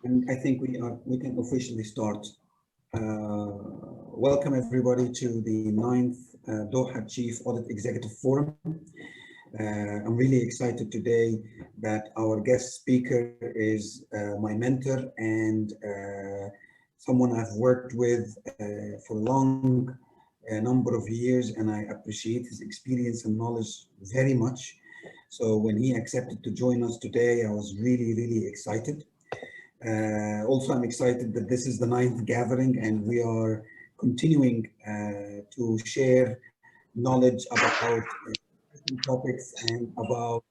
And I think we can officially start. Welcome everybody to the 9th Doha Chief Audit Executive Forum. I'm really excited today that our guest speaker is my mentor and someone I've worked with for a long number of years, and I appreciate his experience and knowledge very much. So when he accepted to join us today, I was really, really excited. Also, I'm excited that this is the 9th gathering and we are continuing to share knowledge about topics and about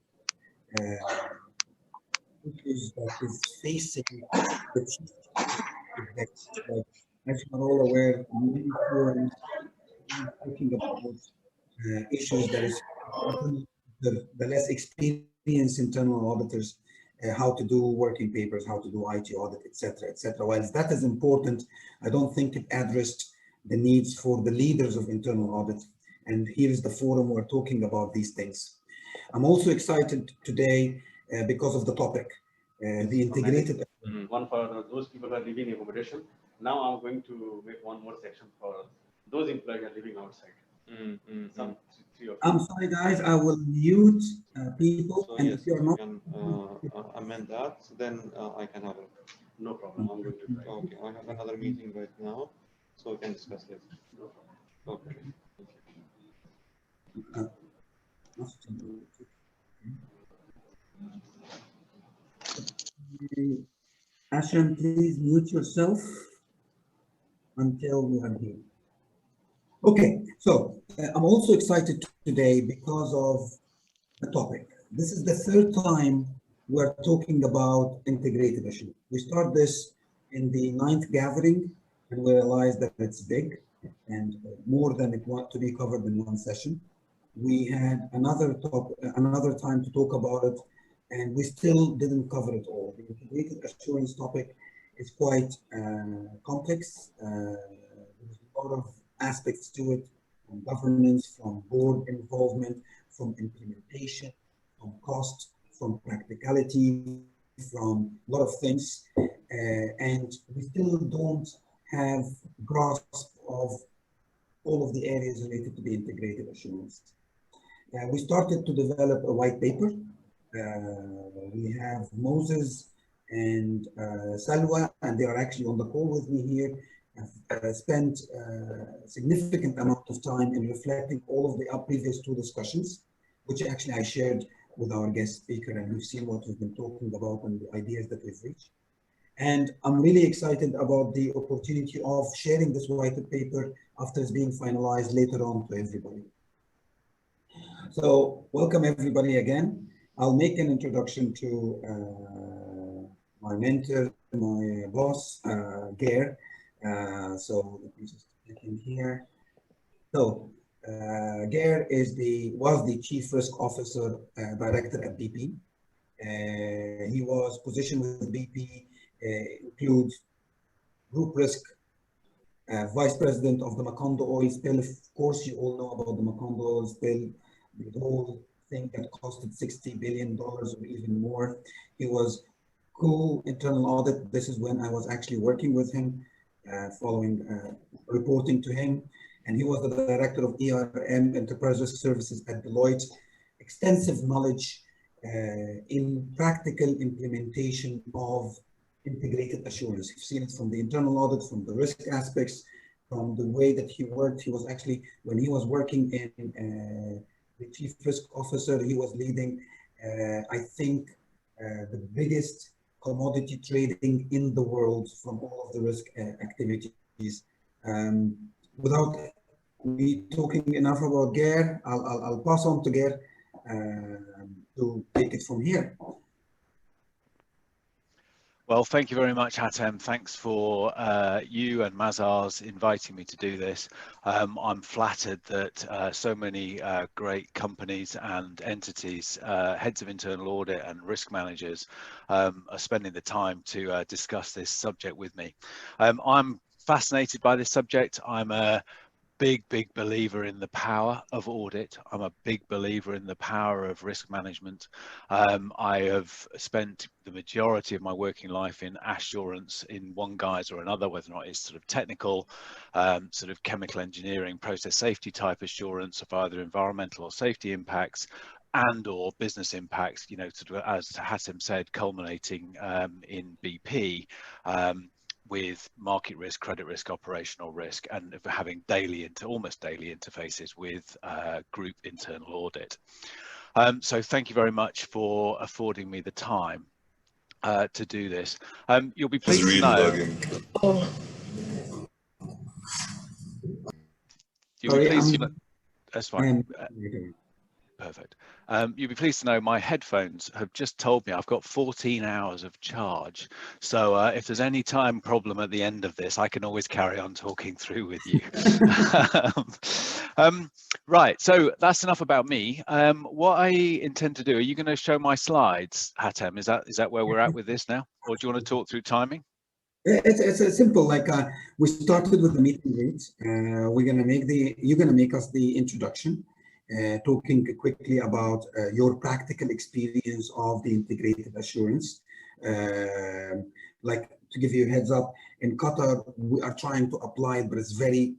issues that is facing the chief executive. As you are all aware, many forums talking about issues that is the less experienced internal auditors, how to do working papers, how to do IT audit, etc., etc. While that is important, I don't think it addressed the needs for the leaders of internal audit. And here is the forum we're talking about these things. I'm also excited today because of the topic, the integrated. One for those people who are living in accommodation. Now I'm going to make one more section for those employees who are living outside. I'm sorry, guys. I will mute people, so and yes, if you're not, amend that, then I can have it. No problem. I'm going to try. Okay, I have another meeting right now, so we can discuss later. No problem. Okay. Ashram, please mute yourself until we are here. Okay, so I'm also excited today because of the topic. This is the third time we're talking about integrated assurance. We start this in the 9th gathering and we realize that it's big and more than it wants to be covered in one session. We had another time to talk about it, and we still didn't cover it all. The integrated assurance topic is quite complex. There's a lot of aspects to it, from governance, from board involvement, from implementation, from cost, from practicality, from a lot of things. And we still don't have grasp of all of the areas related to the integrated assurance. We started to develop a white paper. We have Moses and Salwa, and they are actually on the call with me here. I've spent a significant amount of time in reflecting all of the previous two discussions, which actually I shared with our guest speaker, and we've seen what we've been talking about and the ideas that we've reached. And I'm really excited about the opportunity of sharing this white paper after it's being finalized later on to everybody. So welcome everybody again. I'll make an introduction to my mentor, my boss, Geir. So let me just click in here. So Geir was the Chief Risk Officer Director at BP. He was positioned with BP, includes Group Risk, Vice President of the Macondo oil spill. Of course, you all know about the Macondo oil spill, the whole thing that costed $60 billion or even more. He was co-internal audit. This is when I was actually working with him, reporting to him. And he was the director of ERM, Enterprise Risk Services at Deloitte. Extensive knowledge in practical implementation of integrated assurance. You've seen it from the internal audit, from the risk aspects, from the way that he worked. He was actually, when he was working in the Chief Risk Officer, he was leading, I think, the biggest commodity trading in the world from all of the risk activities. Without me talking enough about Geir, I'll pass on to Geir to take it from here. Well, thank you very much, Hatem. Thanks for you and Mazars inviting me to do this. I'm flattered that so many great companies and entities, heads of internal audit and risk managers are spending the time to discuss this subject with me. I'm fascinated by this subject. I'm a big believer in the power of audit. I'm a big believer in the power of risk management. I have spent the majority of my working life in assurance in one guise or another, whether or not it's sort of technical, sort of chemical engineering, process safety type assurance of either environmental or safety impacts, and or business impacts, you know, sort of, as Hatem said, culminating in BP, with market risk, credit risk, operational risk, and having almost daily interfaces with group internal audit. So thank you very much for affording me the time to do this. You'll be pleased to know. You'll be pleased to know. That's fine. Perfect. You'll be pleased to know my headphones have just told me I've got 14 hours of charge. So if there's any time problem at the end of this, I can always carry on talking through with you. Right, so that's enough about me. What I intend to do, are you going to show my slides, Hatem? Is that where we're at with this now? Or do you want to talk through timing? It's simple, like we started with the meet and greet. You're gonna make us the introduction, talking quickly about your practical experience of the integrated assurance. Like, to give you a heads up, in Qatar, we are trying to apply it, but it's very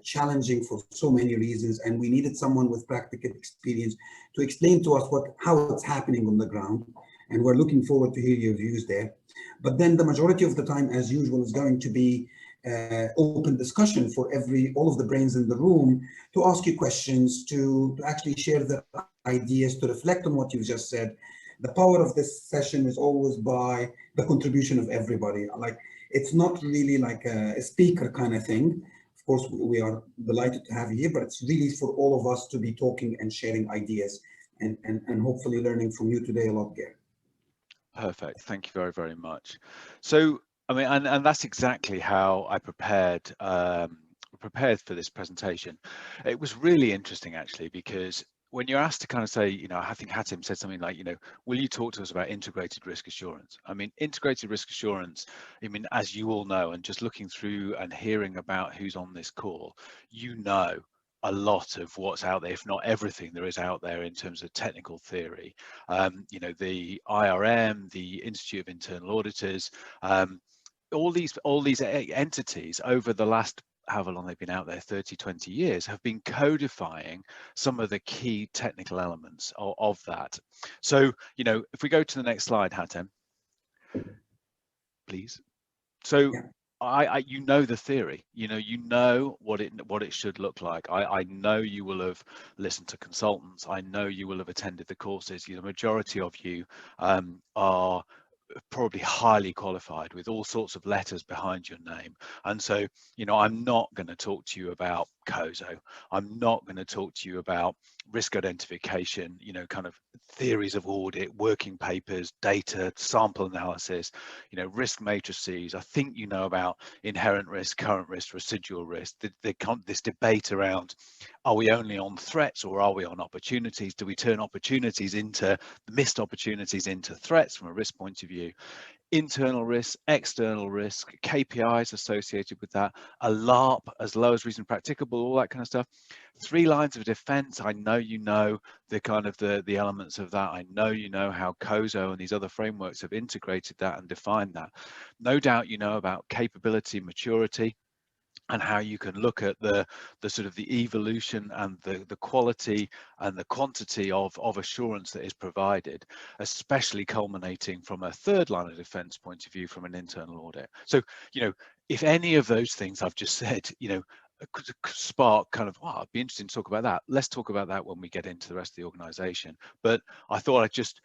challenging for so many reasons, and we needed someone with practical experience to explain to us how it's happening on the ground, and we're looking forward to hear your views there. But then the majority of the time, as usual, is going to be open discussion for all of the brains in the room to ask you questions, to actually share their ideas, to reflect on what you've just said. The power of this session is always by the contribution of everybody. Like, it's not really like a speaker kind of thing. Of course, we are delighted to have you here, but it's really for all of us to be talking and sharing ideas and hopefully learning from you today a lot, Geir. Perfect. Thank you very, very much. So, I mean, and that's exactly how I prepared for this presentation. It was really interesting, actually, because when you're asked to kind of say, you know, I think Hatem said something like, you know, will you talk to us about integrated risk assurance? I mean, integrated risk assurance, I mean, as you all know, and just looking through and hearing about who's on this call, you know, a lot of what's out there, if not everything there is out there in terms of technical theory. You know, the IRM, the Institute of Internal Auditors, all these entities over the last, however long they've been out there, 30, 20 years, have been codifying some of the key technical elements of that. So, you know, if we go to the next slide, Hatem, please. So, yeah. You know the theory, you know what it should look like. I know you will have listened to consultants. I know you will have attended the courses. The majority of you are probably highly qualified with all sorts of letters behind your name. And so, you know, I'm not going to talk to you about COSO. I'm not going to talk to you about risk identification, you know, kind of theories of audit, working papers, data, sample analysis, you know, risk matrices. I think you know about inherent risk, current risk, residual risk. This debate around, are we only on threats or are we on opportunities? Do we turn opportunities into missed opportunities into threats from a risk point of view? Internal risk, external risk, KPIs associated with that, a LARP, as low as reasonably practicable, all that kind of stuff. 3 lines of defense. I know you know the kind of the elements of that. I know you know how COSO and these other frameworks have integrated that and defined that. No doubt you know about capability, maturity, and how you can look at the sort of the evolution and the quality and the quantity of assurance that is provided, especially culminating from a 3rd line of defense point of view from an internal audit. So, you know, if any of those things I've just said, you know, could spark kind of, wow, I'd be interested to talk about that. Let's talk about that when we get into the rest of the organization. But I thought I'd just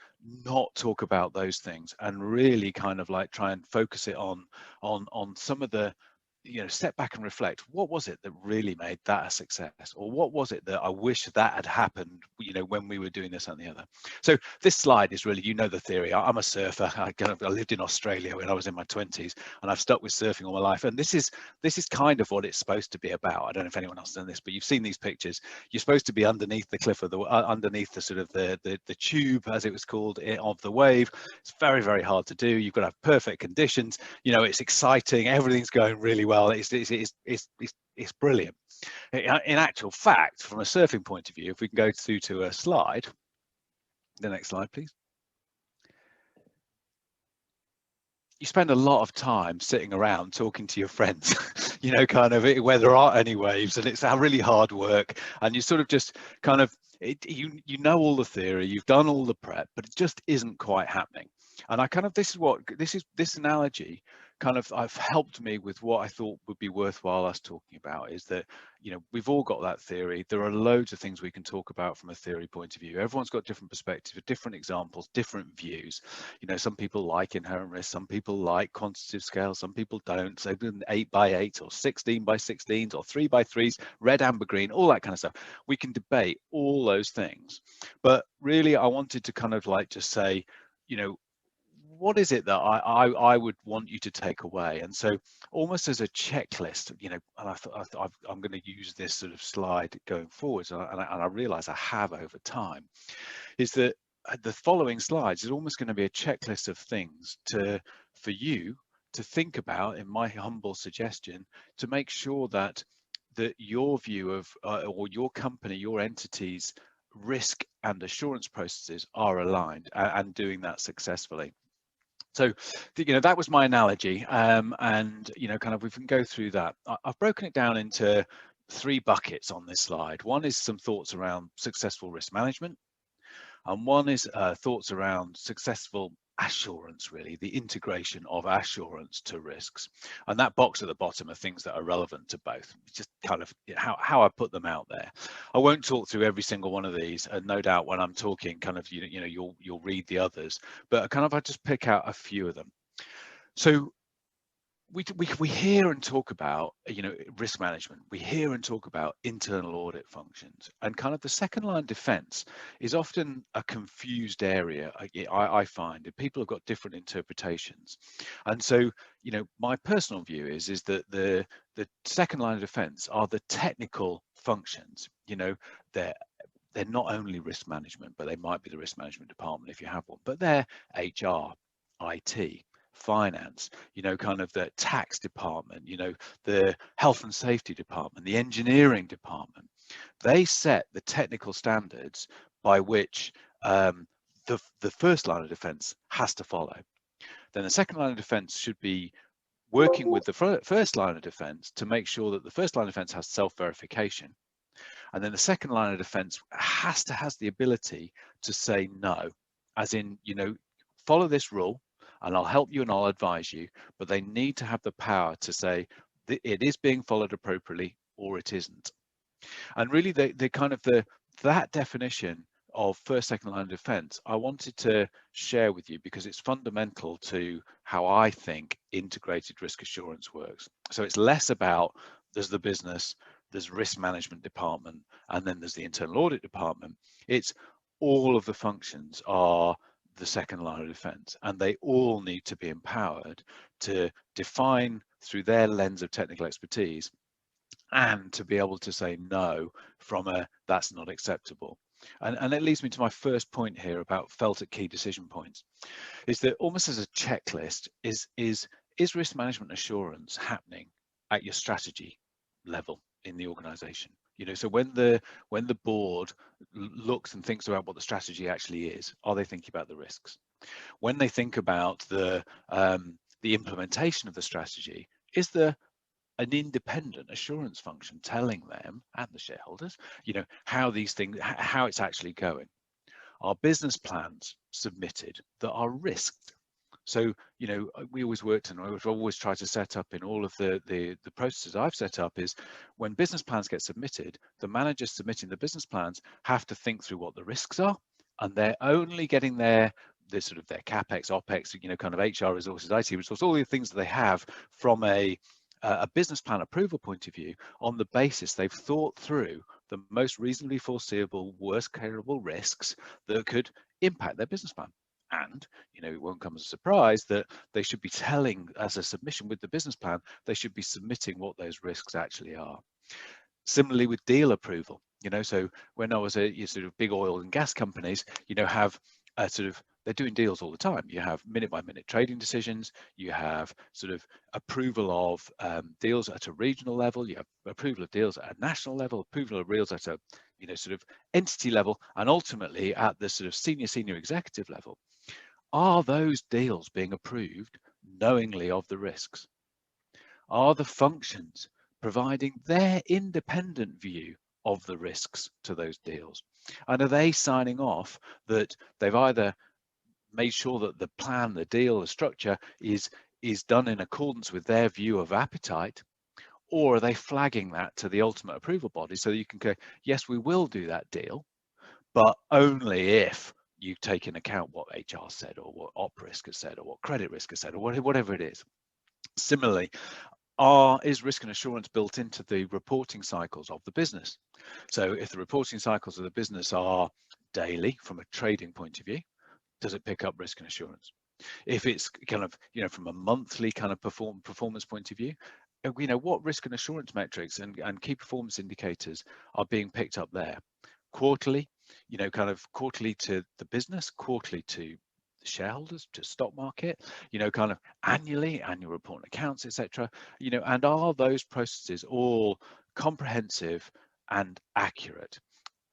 not talk about those things and really kind of like try and focus it on some of the, you know, step back and reflect, what was it that really made that a success, or what was it that I wish that had happened, you know, when we were doing this and the other. So this slide is really, you know, the theory. I'm a surfer. I lived in Australia when I was in my 20s, and I've stuck with surfing all my life, and this is kind of what it's supposed to be about. I don't know if anyone else has done this, but you've seen these pictures. You're supposed to be underneath the cliff of the underneath the sort of the tube, as it was called, of the wave. It's very, very hard to do. You've got to have perfect conditions. You know, it's exciting. Everything's going really well. It's brilliant. In actual fact, from a surfing point of view, if we can go through to a slide, the next slide, please. You spend a lot of time sitting around talking to your friends, you know, kind of where there aren't any waves, and it's really hard work, and you sort of just kind of, you know all the theory, you've done all the prep, but it just isn't quite happening. And I kind of, this analogy kind of I've helped me with what I thought would be worthwhile us talking about, is that, you know, we've all got that theory. There are loads of things we can talk about from a theory point of view. Everyone's got different perspectives, different examples, different views. You know, some people like inherent risk, some people like quantitative scales, some people don't. So 8x8 or 16x16s or 3x3s, red, amber, green, all that kind of stuff. We can debate all those things. But really, I wanted to kind of like just say, you know, what is it that I would want you to take away? And so almost as a checklist, you know, and I'm going to use this sort of slide going forwards, and I realize I have over time, is that the following slides is almost going to be a checklist of things for you to think about, in my humble suggestion, to make sure that your view of or your company, your entity's risk and assurance processes are aligned and doing that successfully. So, you know, that was my analogy, and, you know, kind of, we can go through that. I've broken it down into 3 buckets on this slide. One is some thoughts around successful risk management, and one is thoughts around successful assurance, really, the integration of assurance to risks. And that box at the bottom are things that are relevant to both. It's just kind of how I put them out there. I won't talk through every single one of these, and no doubt when I'm talking, kind of, you know, you'll read the others, but kind of I just pick out a few of them. So we hear and talk about, you know, risk management. We hear and talk about internal audit functions, and kind of the second line defense is often a confused area. I find that people have got different interpretations, and so, you know, my personal view is that the second line of defense are the technical functions. You know, they're not only risk management, but they might be the risk management department if you have one, but they're HR, IT, finance, you know, kind of the tax department, you know, the health and safety department, the engineering department. They set the technical standards by which the first line of defense has to follow. Then the second line of defense should be working with the first line of defense to make sure that the first line of defense has self-verification. And then the second line of defense has the ability to say no, as in, you know, follow this rule and I'll help you and I'll advise you, but they need to have the power to say it is being followed appropriately or it isn't. And really, they kind of that definition of first, second line of defense, I wanted to share with you because it's fundamental to how I think integrated risk assurance works. So it's less about there's the business, there's risk management department, and then there's the internal audit department. It's all of the functions are the second line of defense, and they all need to be empowered to define through their lens of technical expertise and to be able to say no from a that's not acceptable. And it leads me to my first point here about felt at key decision points, is that almost as a checklist is risk management assurance happening at your strategy level in the organization? You know, so when the board looks and thinks about what the strategy actually is, are they thinking about the risks? When they think about the implementation of the strategy, is there an independent assurance function telling them and the shareholders, you know, how these things, how it's actually going? Are business plans submitted that are risked? So, you know, we always worked, and I've always tried to set up in all of the processes I've set up, is when business plans get submitted, the managers submitting the business plans have to think through what the risks are, and they're only getting their sort of their capex, opex, you know, kind of HR resources, IT resources, all the things that they have from a business plan approval point of view on the basis they've thought through the most reasonably foreseeable worst careable risks that could impact their business plan. And, you know, it won't come as a surprise that they should be telling, as a submission with the business plan, they should be submitting what those risks actually are. Similarly with deal approval, you know, so when I was a sort of big oil and gas companies, you know, have a sort of they're doing deals all the time. You have minute by minute trading decisions, you have sort of approval of deals at a regional level, you have approval of deals at a national level, approval of deals at a sort of entity level, and ultimately at the sort of senior executive level. Are those deals being approved knowingly of the risks? Are the functions providing their independent view of the risks to those deals? And are they signing off that they've either made sure that the plan, the deal, the structure is done in accordance with their view of appetite, or are they flagging that to the ultimate approval body so that you can go, yes, we will do that deal, but only if you take into account what HR said, or what op risk has said, or what credit risk has said, or whatever it is. Similarly, is risk and assurance built into the reporting cycles of the business? So if the reporting cycles of the business are daily from a trading point of view, does it pick up risk and assurance? If it's kind of, from a monthly kind of performance point of view, what risk and assurance metrics and key performance indicators are being picked up there? Quarterly, kind of quarterly to the business, quarterly to the shareholders, to stock market, kind of annually, annual report and accounts, etc. And are those processes all comprehensive and accurate?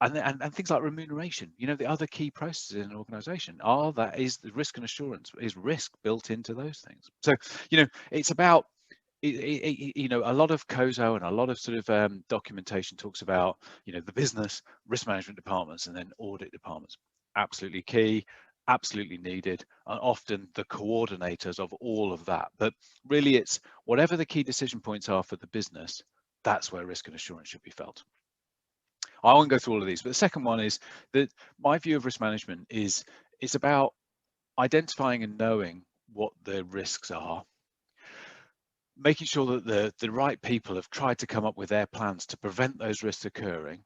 And things like remuneration, the other key processes in an organization, is the risk and assurance, is risk built into those things? So, it's about, a lot of COSO and a lot of sort of documentation talks about, the business, risk management departments, and then audit departments. Absolutely key, absolutely needed, and often the coordinators of all of that. But really, it's whatever the key decision points are for the business, that's where risk and assurance should be felt. I won't go through all of these, but the second one is that my view of risk management is about identifying and knowing what the risks are, making sure that the right people have tried to come up with their plans to prevent those risks occurring,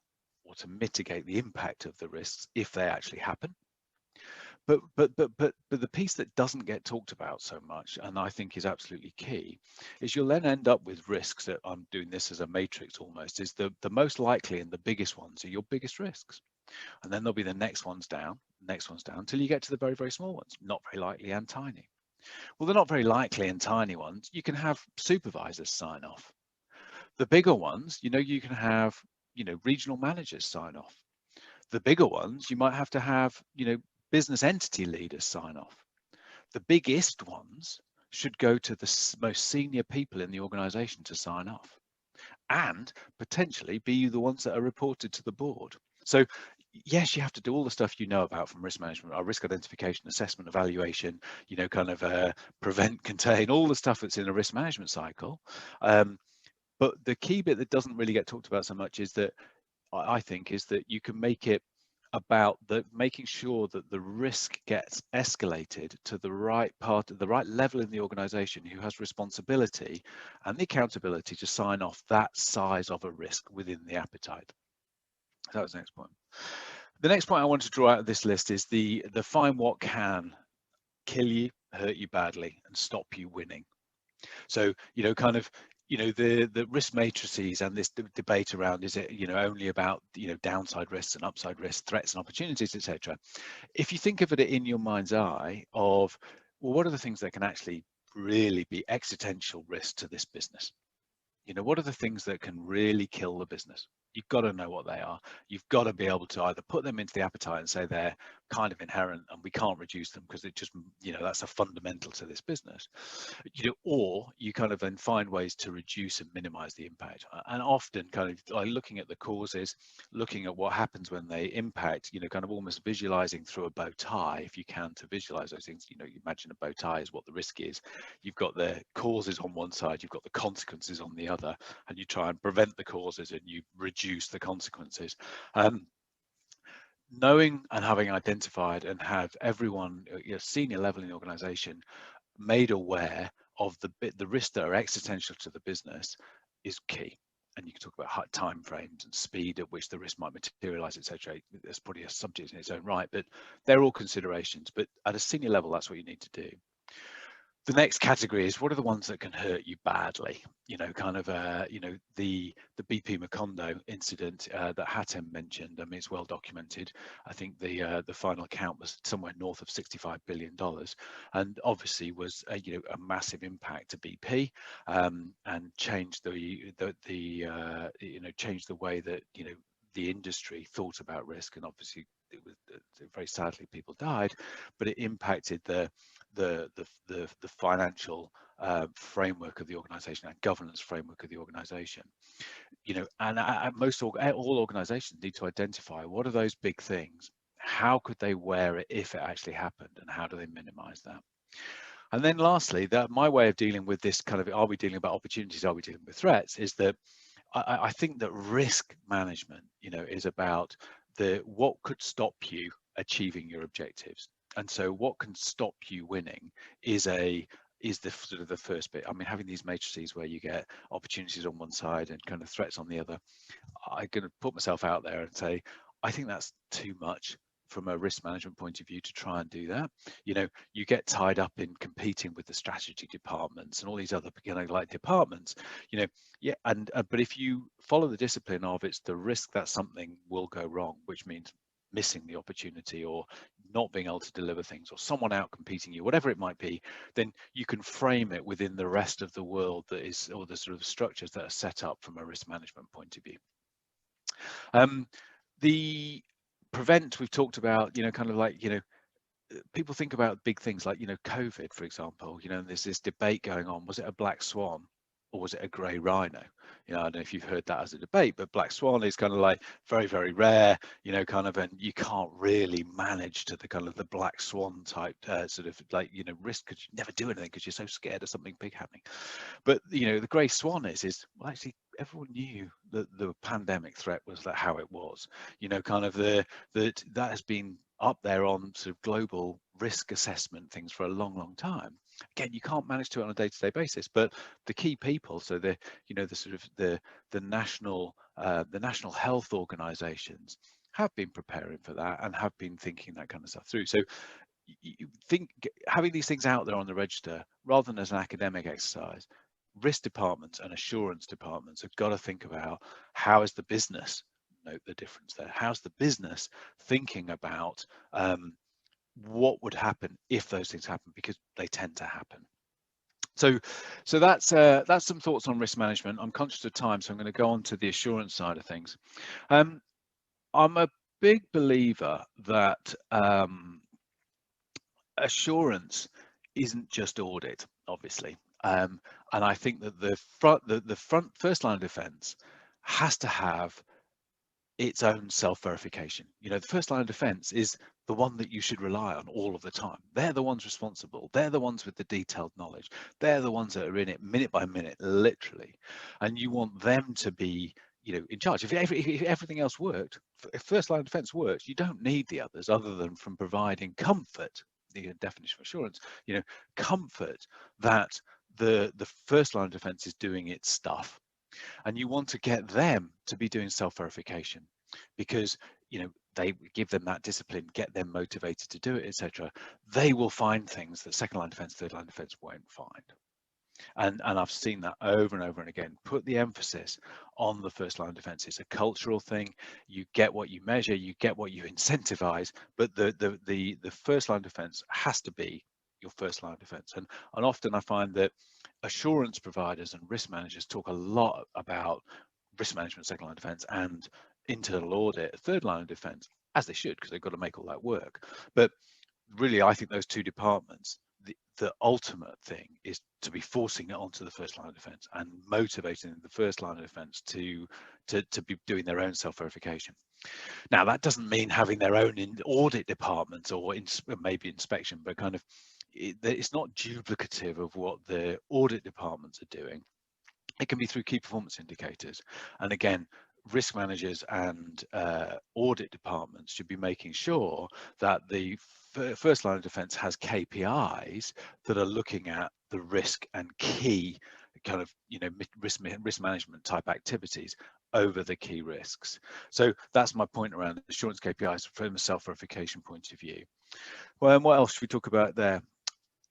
or to mitigate the impact of the risks if they actually happen. But the piece that doesn't get talked about so much, and I think is absolutely key, is you'll then end up with risks that, I'm doing this as a matrix almost, is the most likely and the biggest ones are your biggest risks. And then there'll be the next ones down, until you get to the very, very small ones, not very likely and tiny. Well, they're not very likely and tiny ones. You can have supervisors sign off. The bigger ones, you can have, regional managers sign off. The bigger ones, you might have to have, business entity leaders sign off. The biggest ones should go to the most senior people in the organization to sign off, and potentially be the ones that are reported to the board. So yes, you have to do all the stuff about from risk management, our risk identification, assessment, evaluation, kind of prevent, contain, all the stuff that's in a risk management cycle. But the key bit that doesn't really get talked about so much is that, I think, is that you can make it about making sure that the risk gets escalated to the right part, the right level in the organization, who has responsibility and the accountability to sign off that size of a risk within the appetite. So that was the next point. The next point I want to draw out of this list is the find what can kill you, hurt you badly, and stop you winning. So, kind of, the risk matrices and this debate around, is it, only about, downside risks and upside risks, threats and opportunities, etc. If you think of it in your mind's eye of, well, what are the things that can actually really be existential risk to this business? What are the things that can really kill the business? You've got to know what they are. You've got to be able to either put them into the appetite and say they're kind of inherent and we can't reduce them because it just, that's a fundamental to this business. Or you kind of then find ways to reduce and minimize the impact. And often kind of like looking at the causes, looking at what happens when they impact, kind of almost visualizing through a bow tie, if you can, to visualize those things. You imagine a bow tie is what the risk is. You've got the causes on one side, you've got the consequences on the other, and you try and prevent the causes and you reduce the consequences. Knowing and having identified and have everyone at senior level in the organization made aware of the risks that are existential to the business is key. And you can talk about time frames and speed at which the risk might materialize, etc. That's probably a subject in its own right, but they're all considerations. But at a senior level, that's what you need to do. The next category is, what are the ones that can hurt you badly? You know, kind of, you know, the BP Macondo incident that Hatem mentioned. I mean, it's well documented. I think the final count was somewhere north of $65 billion, and obviously was you know, a massive impact to BP, and changed the you know, changed the way that, you know, the industry thought about risk. And obviously it was very sadly people died, but it impacted the financial framework of the organization and governance framework of the organization. You know, and all organizations need to identify what are those big things, how could they wear it if it actually happened, and how do they minimize that. And then lastly, that my way of dealing with this kind of, are we dealing about opportunities, are we dealing with threats, is that I think that risk management, you know, is about what could stop you achieving your objectives. And so what can stop you winning is the sort of the first bit. I mean, having these matrices where you get opportunities on one side and kind of threats on the other, I'm going to put myself out there and say, I think that's too much from a risk management point of view to try and do that. You know, you get tied up in competing with the strategy departments and all these other, you know, like departments, you know, yeah. And but if you follow the discipline of it's the risk that something will go wrong, which means missing the opportunity or not being able to deliver things or someone out competing you, whatever it might be, then you can frame it within the rest of the world that is, or the sort of structures that are set up from a risk management point of view. The prevent, we've talked about, you know, kind of like, you know, people think about big things like, you know, COVID, for example, you know, and there's this debate going on, was it a black swan or was it a grey rhino? You know, I don't know if you've heard that as a debate, but black swan is kind of like very, very rare, you know, kind of, and you can't really manage to the kind of the black swan type sort of like, you know, risk, because you never do anything because you're so scared of something big happening. But, you know, the grey swan is, well, actually, everyone knew that the pandemic threat was that how it was, you know, kind of that has been up there on sort of global risk assessment things for a long, long time. Again, you can't manage to it on a day-to-day basis, but the key people, so the, you know, the sort of the national health organizations have been preparing for that and have been thinking that kind of stuff through. So you think having these things out there on the register rather than as an academic exercise, risk departments and assurance departments have got to think about how is the business, note the difference there, how's the business thinking about what would happen if those things happen, because they tend to happen. So that's some thoughts on risk management. I'm conscious of time, so I'm going to go on to the assurance side of things. I'm a big believer that assurance isn't just audit, obviously, and I think that the first line of defense has to have its own self-verification. You know, the first line of defense is the one that you should rely on all of the time. They're the ones responsible. They're the ones with the detailed knowledge. They're the ones that are in it minute by minute, literally. And you want them to be, you know, in charge. If everything else worked, if first line of defense works, you don't need the others other than from providing comfort, the definition of assurance, you know, comfort that the first line of defense is doing its stuff. And you want to get them to be doing self-verification, because, you know, they give them that discipline, get them motivated to do it, etc. They will find things that second line defense, third line defense won't find. And I've seen that over and over and again. Put the emphasis on the first line of defense. It's a cultural thing. You get what you measure, you get what you incentivize, but the first line of defense has to be your first line of defense. And often I find that assurance providers and risk managers talk a lot about risk management, second line of defense, and internal audit, third line of defense, as they should, because they've got to make all that work. But really, I think those two departments, the ultimate thing is to be forcing it onto the first line of defense and motivating the first line of defense to be doing their own self-verification. Now, that doesn't mean having their own audit departments or maybe inspection, but kind of it's not duplicative of what the audit departments are doing. It can be through key performance indicators. And again, risk managers and audit departments should be making sure that the first line of defense has KPIs that are looking at the risk and key kind of, you know, risk management type activities over the key risks. So that's my point around assurance KPIs from a self-verification point of view. Well, and what else should we talk about there?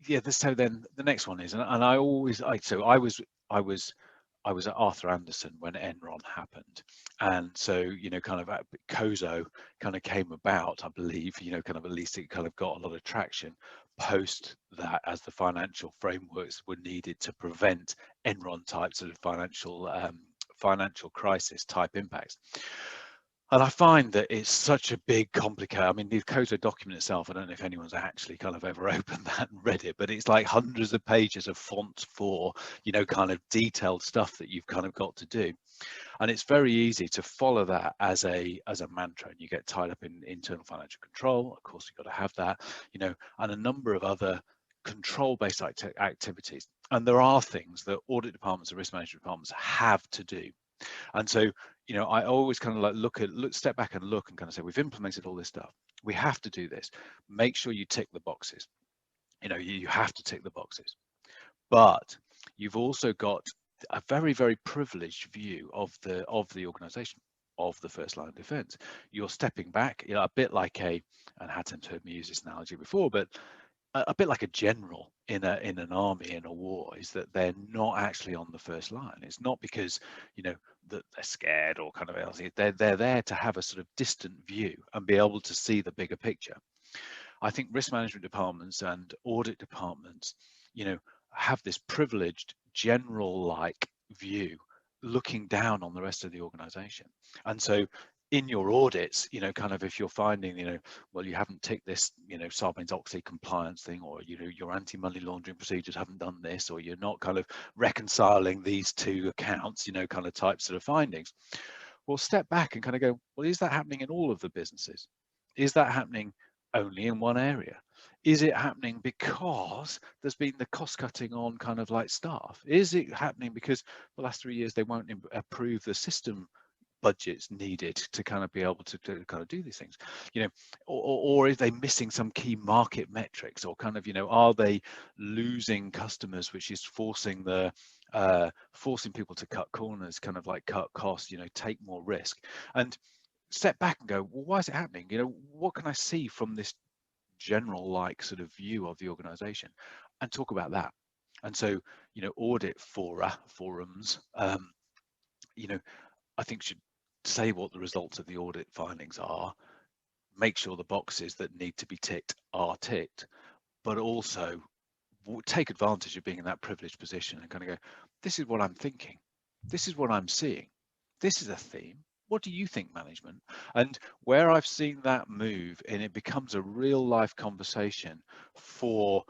yeah, so then the next one is, and I always, I was at Arthur Andersen when Enron happened, and so kind of COSO kind of came about, I believe, kind of at least it kind of got a lot of traction post that, as the financial frameworks were needed to prevent Enron type sort of financial crisis type impacts. And I find that it's such a big, complicated, I mean, the COSO document itself, I don't know if anyone's actually kind of ever opened that and read it, but it's like hundreds of pages of font for, kind of detailed stuff that you've kind of got to do. And it's very easy to follow that as a mantra, and you get tied up in internal financial control. Of course, you've got to have that, and a number of other control-based activities. And there are things that audit departments and risk management departments have to do. And so, I always kind of like step back and look and kind of say, we've implemented all this stuff. We have to do this. Make sure you tick the boxes. You have to tick the boxes. But you've also got a very, very privileged view of the organization, of the first line of defense. You're stepping back, a bit like and Hatem's heard me use this analogy before, but a bit like a general in an army in a war, is that they're not actually on the first line. It's not because that they're scared or kind of else. They're there to have a sort of distant view and be able to see the bigger picture. I think risk management departments and audit departments, have this privileged general like view looking down on the rest of the organization. And so in your audits, kind of if you're finding, well, you haven't ticked this, Sarbanes-Oxley compliance thing, or, your anti-money laundering procedures haven't done this, or you're not kind of reconciling these two accounts, kind of type sort of findings. Well, step back and kind of go, well, is that happening in all of the businesses? Is that happening only in one area? Is it happening because there's been the cost cutting on kind of like staff? Is it happening because the last 3 years they won't approve the system budgets needed to kind of be able to kind of do these things, or is they missing some key market metrics, or kind of, are they losing customers, which is forcing people to cut corners, kind of like cut costs, take more risk, and step back and go, well, why is it happening? What can I see from this general like sort of view of the organization, and talk about that. And so, audit forums, I think should say what the results of the audit findings are, make sure the boxes that need to be ticked are ticked, but also take advantage of being in that privileged position and kind of go, this is what I'm thinking, this is what I'm seeing, this is a theme. What do you think, management? And where I've seen that move, and it becomes a real life conversation for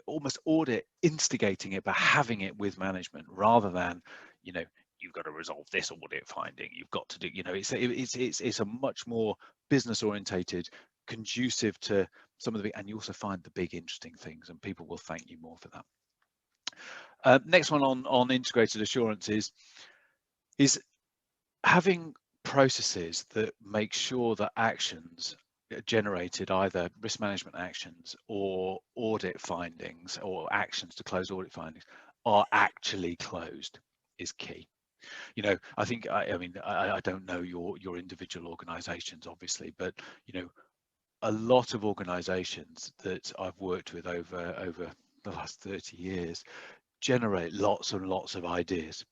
almost audit instigating it, but having it with management, rather than, you've got to resolve this audit finding, you've got to do, it's a much more business orientated, conducive to some of the, and you also find the big interesting things, and people will thank you more for that. Next one on integrated assurance is having processes that make sure that actions generated, either risk management actions or audit findings, or actions to close audit findings, are actually closed, is key. I think, I mean, I don't know your individual organizations, obviously, but, a lot of organizations that I've worked with over the last 30 years generate lots and lots of ideas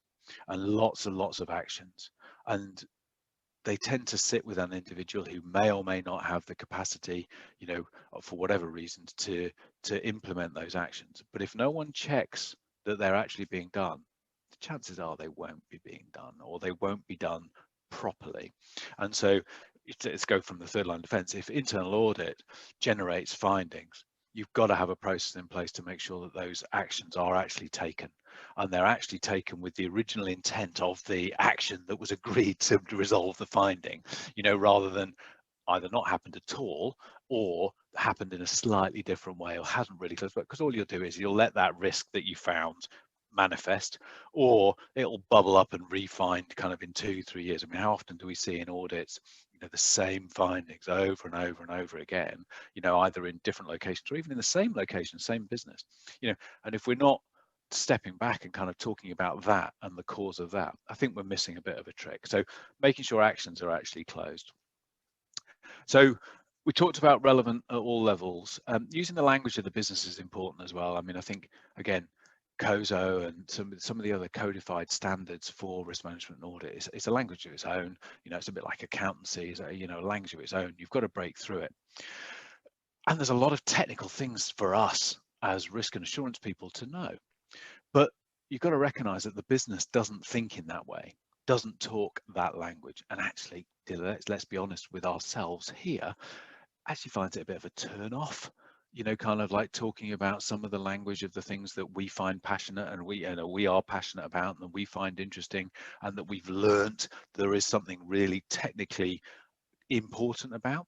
and lots of actions. And they tend to sit with an individual who may or may not have the capacity, for whatever reasons, to implement those actions. But if no one checks that they're actually being done, the chances are they won't be being done, or they won't be done properly. And so let's go from the third line of defense. If internal audit generates findings, you've got to have a process in place to make sure that those actions are actually taken, and they're actually taken with the original intent of the action that was agreed to resolve the finding, rather than either not happened at all, or happened in a slightly different way, or hasn't really closed. Because all you'll do is you'll let that risk that you found manifest, or it'll bubble up and refined kind of in 2-3 years. I mean, how often do we see in audits, the same findings over and over and over again, either in different locations or even in the same location, same business, and if we're not stepping back and kind of talking about that and the cause of that, I think we're missing a bit of a trick. So making sure actions are actually closed. So We talked about relevant at all levels. Using the language of the business is important as well. I mean, I think, again, COSO and some of the other codified standards for risk management and audit, it's a language of its own. You know, it's a bit like accountancy, it's a, you know, a language of its own. You've got to break through it. And there's a lot of technical things for us as risk and assurance people to know. But you've got to recognize that the business doesn't think in that way, doesn't talk that language. And actually, let's be honest with ourselves here, actually finds it a bit of a turn off, you know, kind of like talking about some of the language of the things that we find passionate and we are passionate about and we find interesting and that we've learnt there is something really technically important about.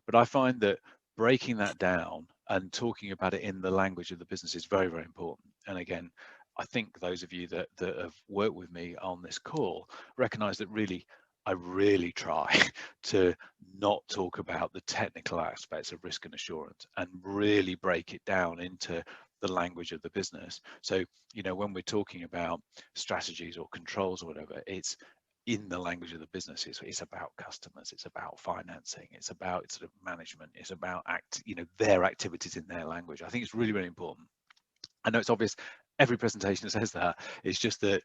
But I find that breaking that down and talking about it in the language of the business is very, very important. And again, I think those of you that have worked with me on this call recognize that really I really try to not talk about the technical aspects of risk and assurance and really break it down into the language of the business. So, you know, when we're talking about strategies or controls or whatever, it's in the language of the business. It's about customers, it's about financing, it's about sort of management, it's about their activities in their language. I think it's really, really important. I know it's obvious, every presentation says that. It's just that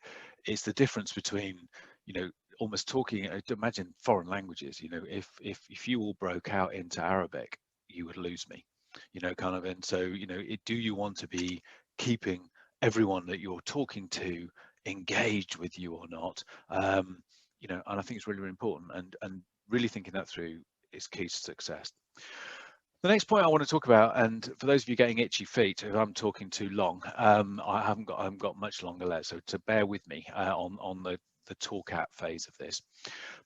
it's the difference between, you know, almost talking, imagine foreign languages, you know, if you all broke out into Arabic, you would lose me, you know, kind of. And so, you know, do you want to be keeping everyone that you're talking to engaged with you or not? You know, and I think it's really, really important, and really thinking that through is key to success. The next point I want to talk about, and for those of you getting itchy feet, if I'm talking too long, I haven't got much longer left, so to bear with me on the talk at phase of this.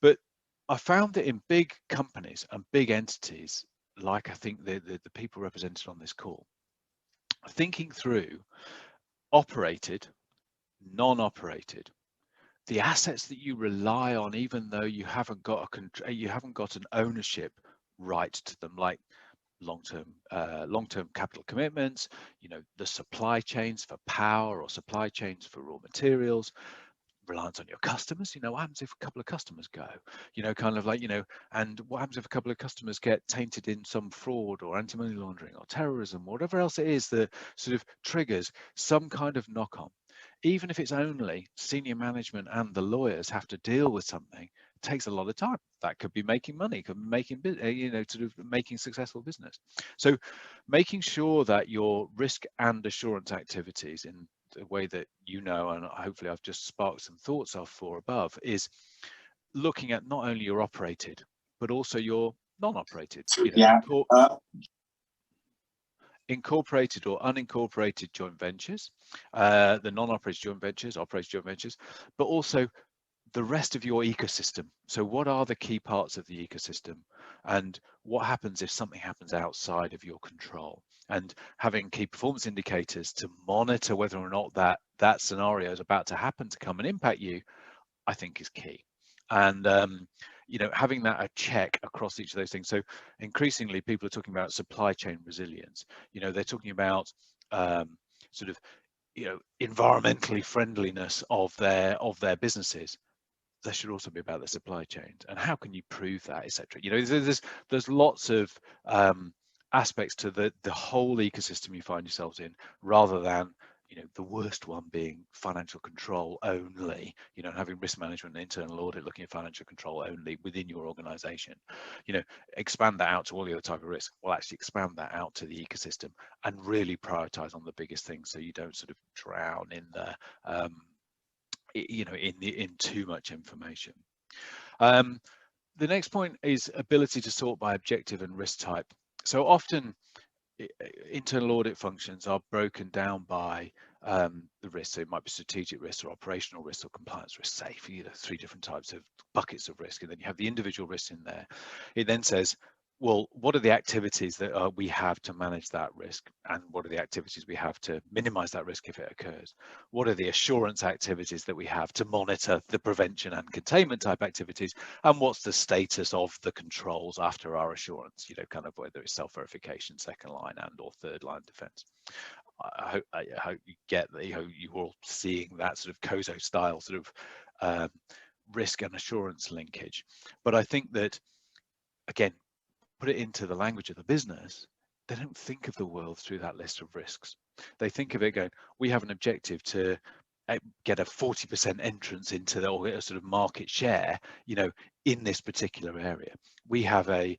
But I found that in big companies and big entities, like I think the people represented on this call, thinking through operated, non-operated, the assets that you rely on, even though you haven't got an ownership right to them, like long-term capital commitments, you know, the supply chains for power or supply chains for raw materials, reliance on your customers. You know, what happens if a couple of customers go, you know, kind of like, you know, and what happens if a couple of customers get tainted in some fraud or anti-money laundering or terrorism, whatever else it is that sort of triggers some kind of knock-on. Even if it's only senior management and the lawyers have to deal with something, it takes a lot of time. That could be making money, could be making, you know, sort of making successful business. So making sure that your risk and assurance activities in the way that you know, and hopefully I've just sparked some thoughts off for above, is looking at not only your operated, but also your non-operated. You know, incorporated or unincorporated joint ventures, the non-operated joint ventures, operated joint ventures, but also the rest of your ecosystem. So what are the key parts of the ecosystem, and what happens if something happens outside of your control? And having key performance indicators to monitor whether or not that scenario is about to happen to come and impact you, I think is key. And you know, having that a check across each of those things. So increasingly people are talking about supply chain resilience. You know, they're talking about sort of, you know, environmentally friendliness of their businesses. There should also be about the supply chains and how can you prove that, etc. You know, there's lots of aspects to the whole ecosystem you find yourselves in, rather than, you know, the worst one being financial control only, you know, having risk management and internal audit looking at financial control only within your organization. You know, expand that out to all the other type of risk. Well, actually expand that out to the ecosystem and really prioritize on the biggest things, so you don't sort of drown in the you know, in too much information. The next point is ability to sort by objective and risk type. So often internal audit functions are broken down by the risks. So it might be strategic risks or operational risks or compliance risk, safe, you know, 3 different types of buckets of risk, and then you have the individual risks in there. It then says, well, what are the activities that we have to manage that risk, and what are the activities we have to minimize that risk if it occurs? What are the assurance activities that we have to monitor the prevention and containment type activities, and what's the status of the controls after our assurance, you know, kind of whether it's self-verification, second line and or third line defense. I hope you get that, you know, you're all seeing that sort of COSO style sort of risk and assurance linkage. But I think that, again, put it into the language of the business, they don't think of the world through that list of risks. They think of it going, we have an objective to get a 40% entrance into the, or a sort of market share, in this particular area. We have a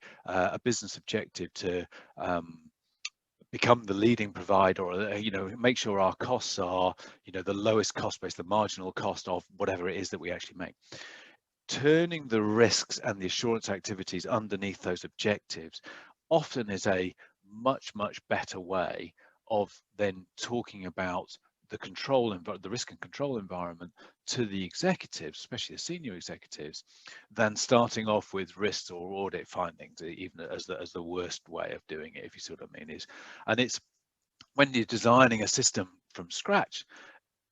business objective to become the leading provider, or make sure our costs are the lowest cost base, the marginal cost of whatever it is that we actually make. Turning the risks and the assurance activities underneath those objectives often is a much better way of then talking about the risk and control environment to the executives, especially the senior executives, than starting off with risks or audit findings, even as the worst way of doing it, if you see what I mean. And it's when you're designing a system from scratch,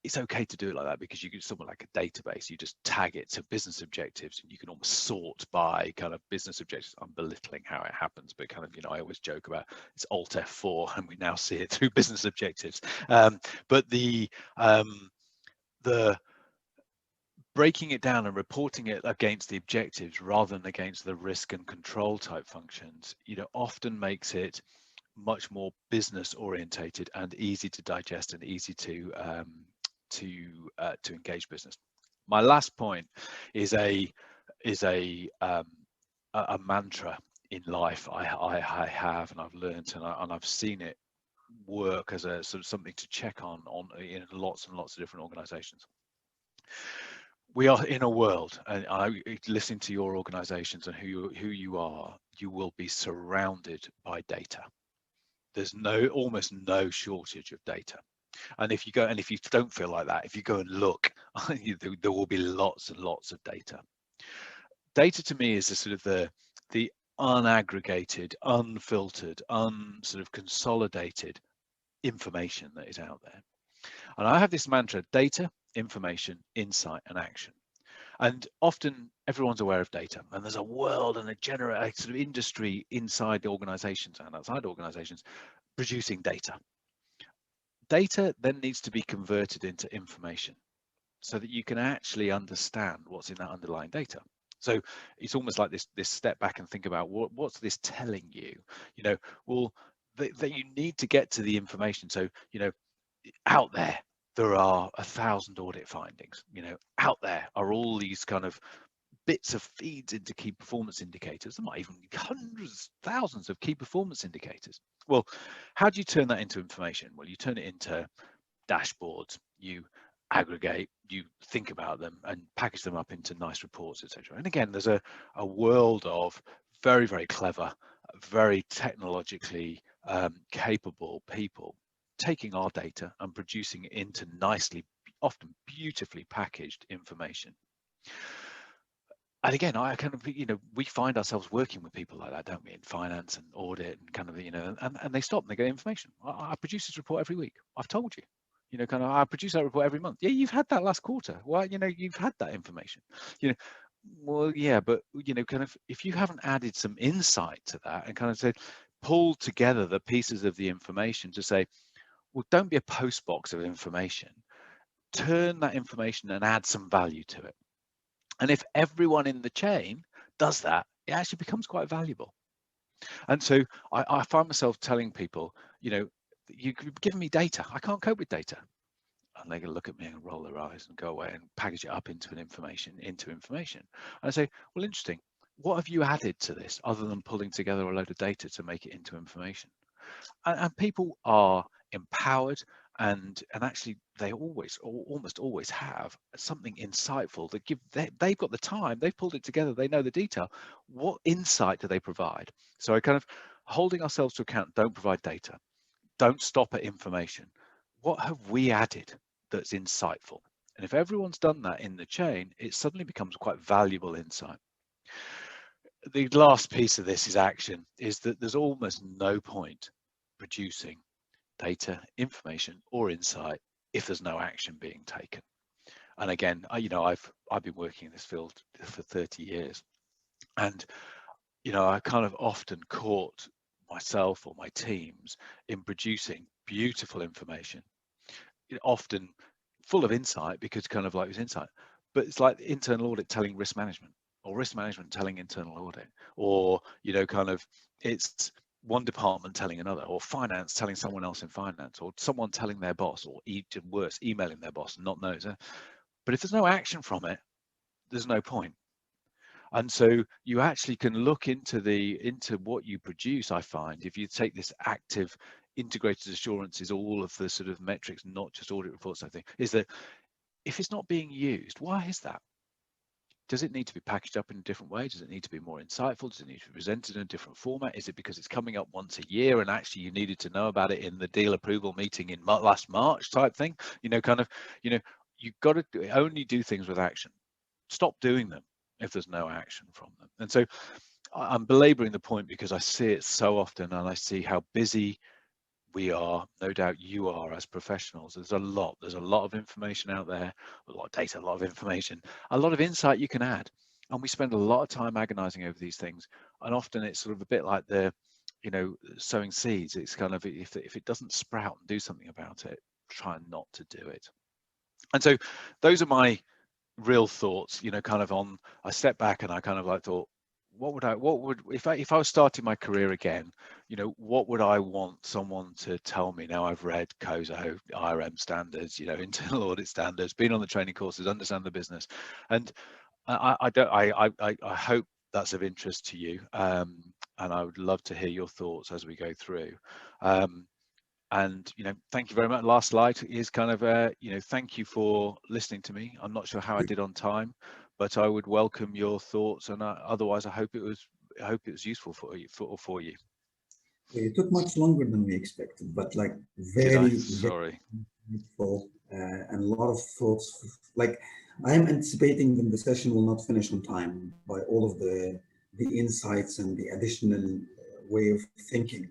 it's okay to do it like that, because you can something like a database, you just tag it to business objectives, and you can almost sort by kind of business objectives. I'm belittling how it happens, but kind of, I always joke about it's Alt F4 and we now see it through business objectives. But the breaking it down and reporting it against the objectives rather than against the risk and control type functions, often makes it much more business orientated and easy to digest and easy to engage business. My last point is a mantra in life I have, and I've learned, and I've seen it work as a sort of something to check on in lots and lots of different organizations. We are in a world, and listening to your organizations and who you are, you will be surrounded by data. There's almost no shortage of data. And if you don't feel like that, if you go and look, there will be lots and lots of data. Data to me is the sort of the unaggregated, unfiltered, sort of consolidated information that is out there. And I have this mantra: data, information, insight, and action. And often everyone's aware of data, and there's a world and a sort of industry inside the organizations and outside organizations producing data. Data then needs to be converted into information so that you can actually understand what's in that underlying data. So it's almost like this step back and think about what's this telling you, well, that you need to get to the information. So, out there are 1,000 audit findings, out there are all these kind of bits of feeds into key performance indicators. There might even be hundreds, thousands of key performance indicators. Well, how do you turn that into information? Well, you turn it into dashboards, you aggregate, you think about them and package them up into nice reports, etc. And again, there's a world of very, very clever, very technologically capable people taking our data and producing it into nicely, often beautifully packaged information. And again, I kind of, we find ourselves working with people like that, don't we, in finance and audit and kind of, and they stop and they get information. I produce this report every week. I've told you, kind of, I produce that report every month. Yeah, you've had that last quarter. Well, you've had that information. Well, yeah, but, kind of, if you haven't added some insight to that and kind of said, pull together the pieces of the information to say, well, don't be a post box of information. Turn that information and add some value to it. And if everyone in the chain does that, it actually becomes quite valuable. And so I find myself telling people, you've given me data. I can't cope with data. And they can look at me and roll their eyes and go away and package it up into information. And I say, well, interesting. What have you added to this other than pulling together a load of data to make it into information? And people are empowered, and actually they almost always have something insightful that they've got the time, they've pulled it together, they know the detail. What insight do they provide? So I kind of holding ourselves to account. Don't provide data, don't stop at information. What have we added that's insightful? And if everyone's done that in the chain, it suddenly becomes quite valuable insight. The last piece of this is action, is that there's almost no point producing data, information, or insight if there's no action being taken. And again, I've been working in this field for 30 years, and I kind of often caught myself or my teams in producing beautiful information, often full of insight, because kind of like it was insight, but it's like internal audit telling risk management. or risk management telling internal audit, or kind of it's one department telling another, or finance telling someone else in finance, or someone telling their boss, or even worse, emailing their boss and not knows. But if there's no action from it, there's no point. And so you actually can look into what you produce. I find if you take this active integrated assurances, all of the sort of metrics, not just audit reports, I think, is that if it's not being used, why is that? Does it need to be packaged up in a different way? Does it need to be more insightful? Does it need to be presented in a different format? Is it because it's coming up once a year and actually you needed to know about it in the deal approval meeting in last March type thing? You've got to only do things with action. Stop doing them if there's no action from them. And so I'm belaboring the point because I see it so often, and I see how busy we are, no doubt you are as professionals. There's a lot of information out there, a lot of data, a lot of information, a lot of insight you can add. And we spend a lot of time agonizing over these things. And often it's sort of a bit like sowing seeds. It's kind of, if it doesn't sprout and do something about it, try not to do it. And so those are my real thoughts, kind of on, I stepped back and I kind of like thought, if I was starting my career again, what would I want someone to tell me? Now I've read COSO, IRM standards, internal audit standards, been on the training courses, understand the business, and I hope that's of interest to you, and I would love to hear your thoughts as we go through. And thank you very much. Last slide is kind of thank you for listening to me. I'm not sure how I did on time, but I would welcome your thoughts, and otherwise I hope it was useful for you. It took much longer than we expected, but like very useful, and a lot of thoughts. Like I am anticipating that the session will not finish on time by all of the insights and the additional way of thinking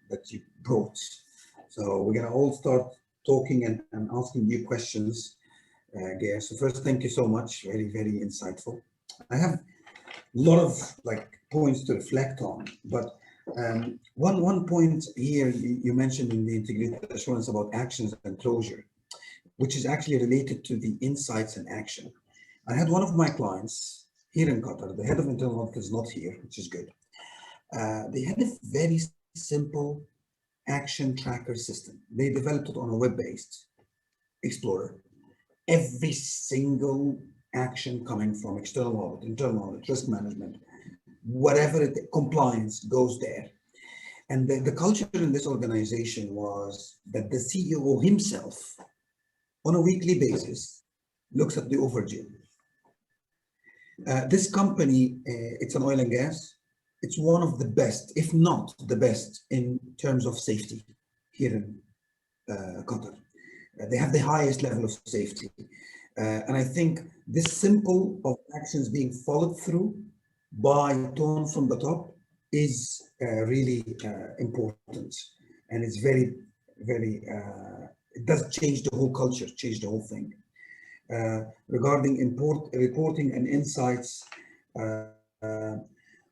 that you brought. So we're gonna all start talking and asking you questions, Geir. So first, thank you so much. Very, very insightful. I have a lot of points to reflect on, but one point here you mentioned in the integrated assurance about actions and closure, which is actually related to the insights and action. I had one of my clients here in Qatar. The head of internal audit is not here, which is good. They had a very simple action tracker system. They developed it on a web-based Explorer. Every single action coming from external audit, internal audit, risk management, whatever compliance goes there. And the culture in this organization was that the CEO himself, on a weekly basis, looks at the overdue. This company, it's an oil and gas. It's one of the best, if not the best, in terms of safety here in Qatar. They have the highest level of safety. And I think this simple of actions being followed through by tone from the top is really important. And it's very, very, it does change the whole culture, change the whole thing. Regarding reporting and insights, I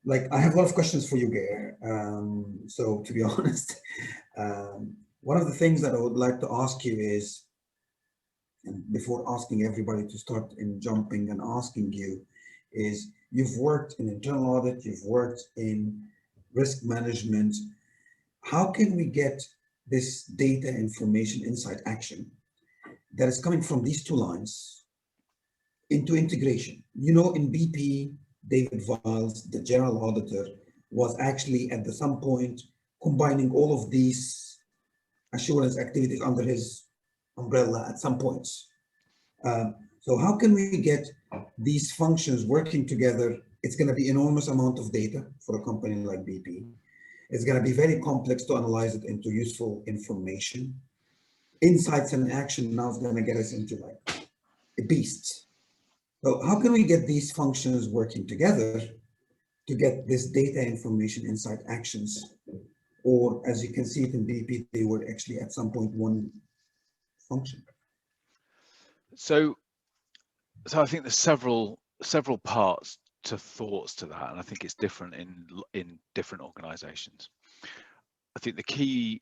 have a lot of questions for you, Geir. So to be honest, one of the things that I would like to ask you is, and before asking everybody to start in jumping and asking you, is you've worked in internal audit, you've worked in risk management. How can we get this data, information, insight, action that is coming from these two lines into integration? In BP, David Viles, the general auditor, was actually at some point combining all of these assurance activities under his umbrella at some points. So how can we get these functions working together? It's going to be enormous amount of data for a company like BP. It's going to be very complex to analyze it into useful information. Insights and action now is going to get us into a beast. So how can we get these functions working together to get this data, information, insight, actions? Or as you can see it in BP, they were actually at some point one function. So I think there's several parts to thoughts to that, and I think it's different in different organizations. I think the key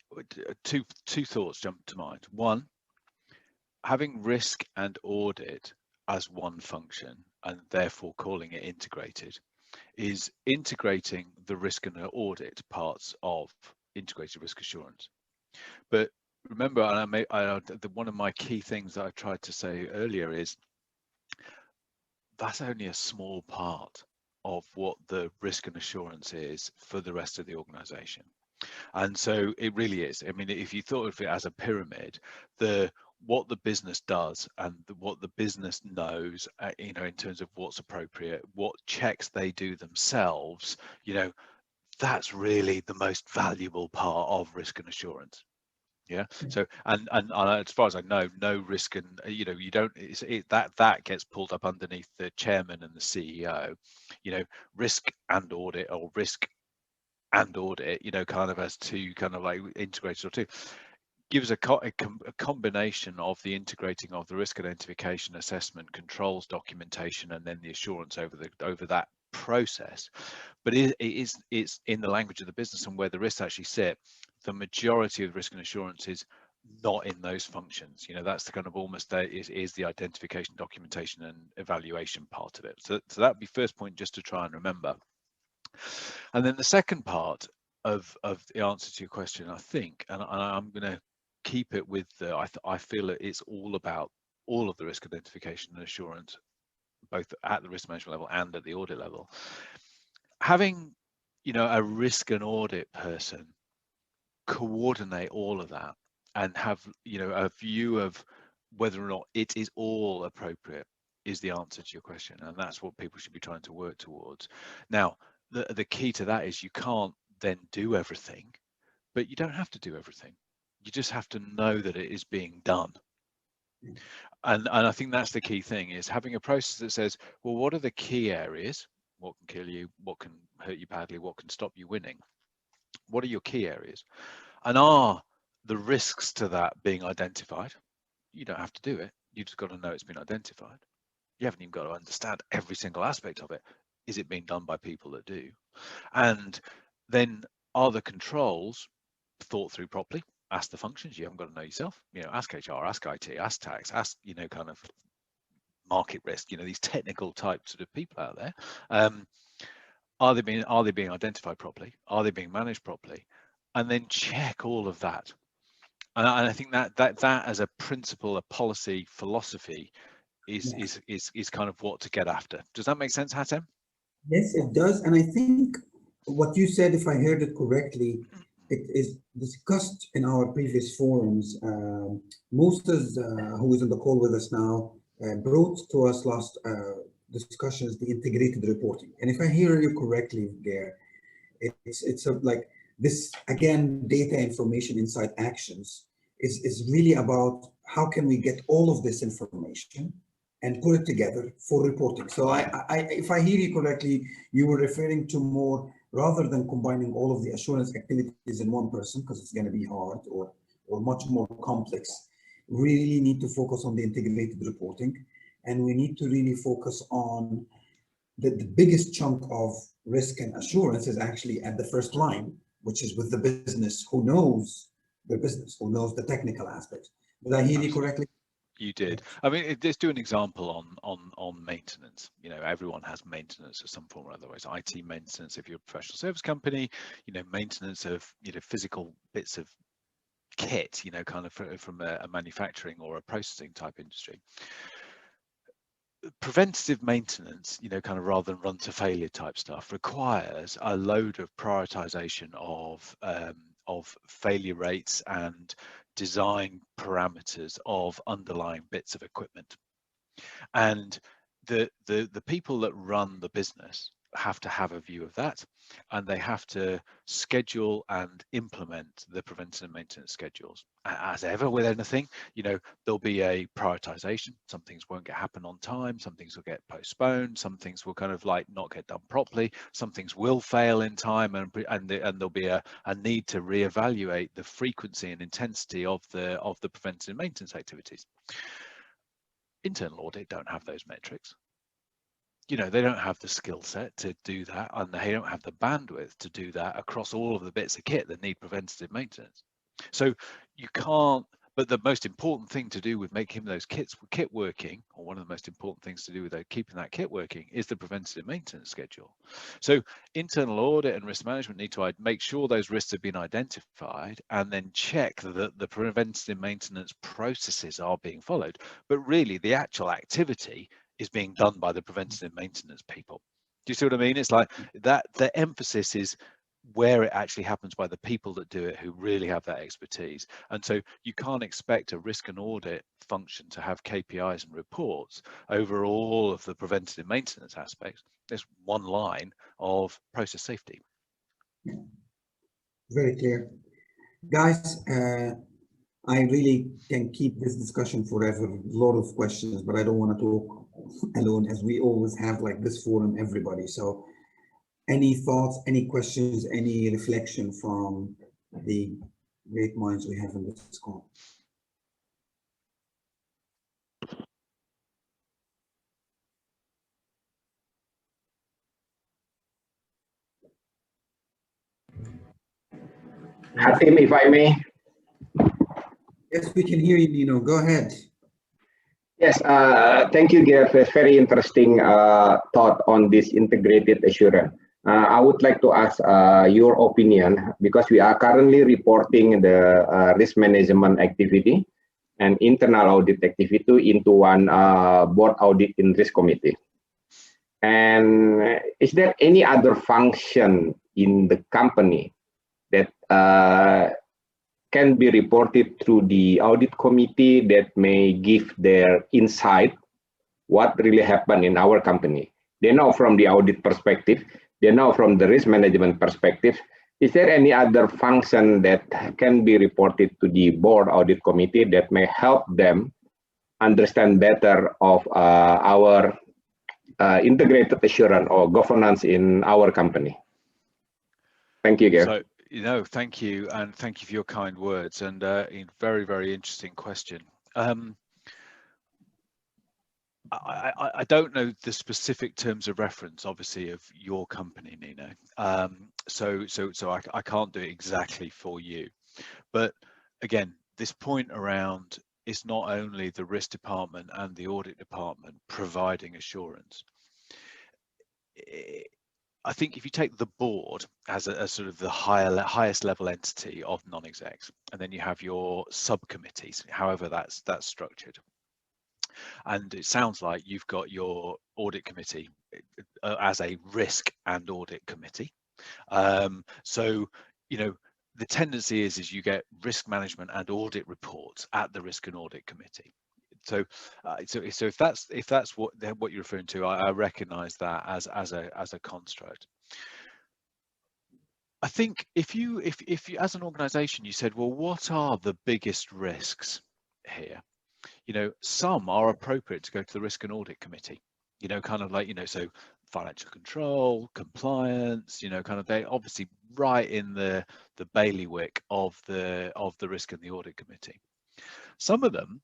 two thoughts jump to mind. One, having risk and audit as one function and therefore calling it integrated is integrating the risk and audit parts of integrated risk assurance. But remember, and one of my key things that I tried to say earlier is that's only a small part of what the risk and assurance is for the rest of the organization. And so it really is. I mean, if you thought of it as a pyramid, what the business does and what the business knows, in terms of what's appropriate, what checks they do themselves, that's really the most valuable part of risk and assurance. Yeah. So and as far as I know, no risk and you don't that gets pulled up underneath the chairman and the CEO. Risk and audit, or risk and audit, kind of as two kind of like integrated or two, gives a combination of the integrating of the risk identification, assessment, controls, documentation, and then the assurance over that process. But it's in the language of the business and where the risks actually sit. The majority of risk and assurance is not in those functions. That's the kind of almost is the identification, documentation, and evaluation part of it. So that'd be first point, just to try and remember. And then the second part of the answer to your question, I think, and I'm going to keep it with I feel that it's all about all of the risk identification and assurance, both at the risk management level and at the audit level. Having, a risk and audit person coordinate all of that and have, a view of whether or not it is all appropriate is the answer to your question. And that's what people should be trying to work towards. Now, the key to that is you can't then do everything, but you don't have to do everything. You just have to know that it is being done. And I think that's the key thing, is having a process that says, well, what are the key areas? What can kill you? What can hurt you badly? What can stop you winning? What are your key areas? And are the risks to that being identified? You don't have to do it. You just got to know it's been identified. You haven't even got to understand every single aspect of it. Is it being done by people that do? And then are the controls thought through properly? Ask the functions. You haven't got to know yourself. Ask HR, ask IT, ask tax, ask, kind of market risk, these technical types of people out there. Are they being identified properly? Are they being managed properly? And then check all of that. And I think that as a principle, a policy, philosophy is kind of what to get after. Does that make sense, Hatem? Yes, it does. And I think what you said, if I heard it correctly, it is discussed in our previous forums. Moses, who is on the call with us now, brought to us last discussions the integrated reporting. And if I hear you correctly, Geir, it's like this, again, data, information, insight, actions is really about how can we get all of this information and put it together for reporting. So if I hear you correctly, you were referring to more, rather than combining all of the assurance activities in one person, because it's going to be hard or much more complex, we really need to focus on the integrated reporting. And we need to really focus on the biggest chunk of risk and assurance is actually at the first line, which is with the business who knows the business, who knows the technical aspects. Did I hear you correctly? You did. I mean, let's do an example on maintenance. Everyone has maintenance of some form or otherwise. IT maintenance if you're a professional service company. Maintenance of physical bits of kit. Kind of from a manufacturing or a processing type industry. Preventative maintenance, kind of rather than run to failure type stuff, requires a load of prioritization of failure rates and design parameters of underlying bits of equipment. And the people that run the business have to have a view of that, and they have to schedule and implement the preventative maintenance schedules. As ever with anything, there'll be a prioritization. Some things won't happen on time, some things will get postponed, some things will kind of like not get done properly, some things will fail in time, and there'll be a need to reevaluate the frequency and intensity of the preventative maintenance activities. Internal audit don't have those metrics. They don't have the skill set to do that, and they don't have the bandwidth to do that across all of the bits of kit that need preventative maintenance. So you can't But the most important thing to do with making those kit working, or one of the most important things to do with keeping that kit working, is the preventative maintenance schedule. So internal audit and risk management need to make sure those risks have been identified and then check that the preventative maintenance processes are being followed. But really, the actual activity is being done by the preventative maintenance people. Do you see what I mean? It's like that the emphasis is where it actually happens by the people that do it, who really have that expertise. And so you can't expect a risk and audit function to have KPIs and reports over all of the preventative maintenance aspects. There's one line of process safety. Very clear. Guys, I really can keep this discussion forever. A lot of questions, but I don't want to talk alone, as we always have like this forum, everybody. So any thoughts, any questions, any reflection from the great minds we have in this call? Hatim, if I may. Yes, we can hear you, Nino. Go ahead. Yes, thank you, Geir, for a very interesting thought on this integrated assurance. I would like to ask your opinion, because we are currently reporting the risk management activity and internal audit activity into one board audit and risk committee. And is there any other function in the company that can be reported through the audit committee that may give their insight what really happened in our company? They know from the audit perspective, they know from the risk management perspective. Is there any other function that can be reported to the board audit committee that may help them understand better of our integrated assurance or governance in our company? Thank you, Geir. So, thank you, and thank you for your kind words, and very, very interesting question. I don't know the specific terms of reference, obviously, of your company, Nino. So I can't do it exactly for you. But again, this point around, it's not only the risk department and the audit department providing assurance. I think if you take the board as a sort of the highest level entity of non-execs, and then you have your subcommittees, however that's structured. And it sounds like you've got your audit committee as a risk and audit committee. So, the tendency is you get risk management and audit reports at the risk and audit committee. So if that's what you're referring to, I recognise that as a construct. I think if you as an organisation you said, well, what are the biggest risks here? Some are appropriate to go to the risk and audit committee. Kind of like so financial control, compliance. Kind of they obviously right in the bailiwick of the risk and the audit committee. Some of them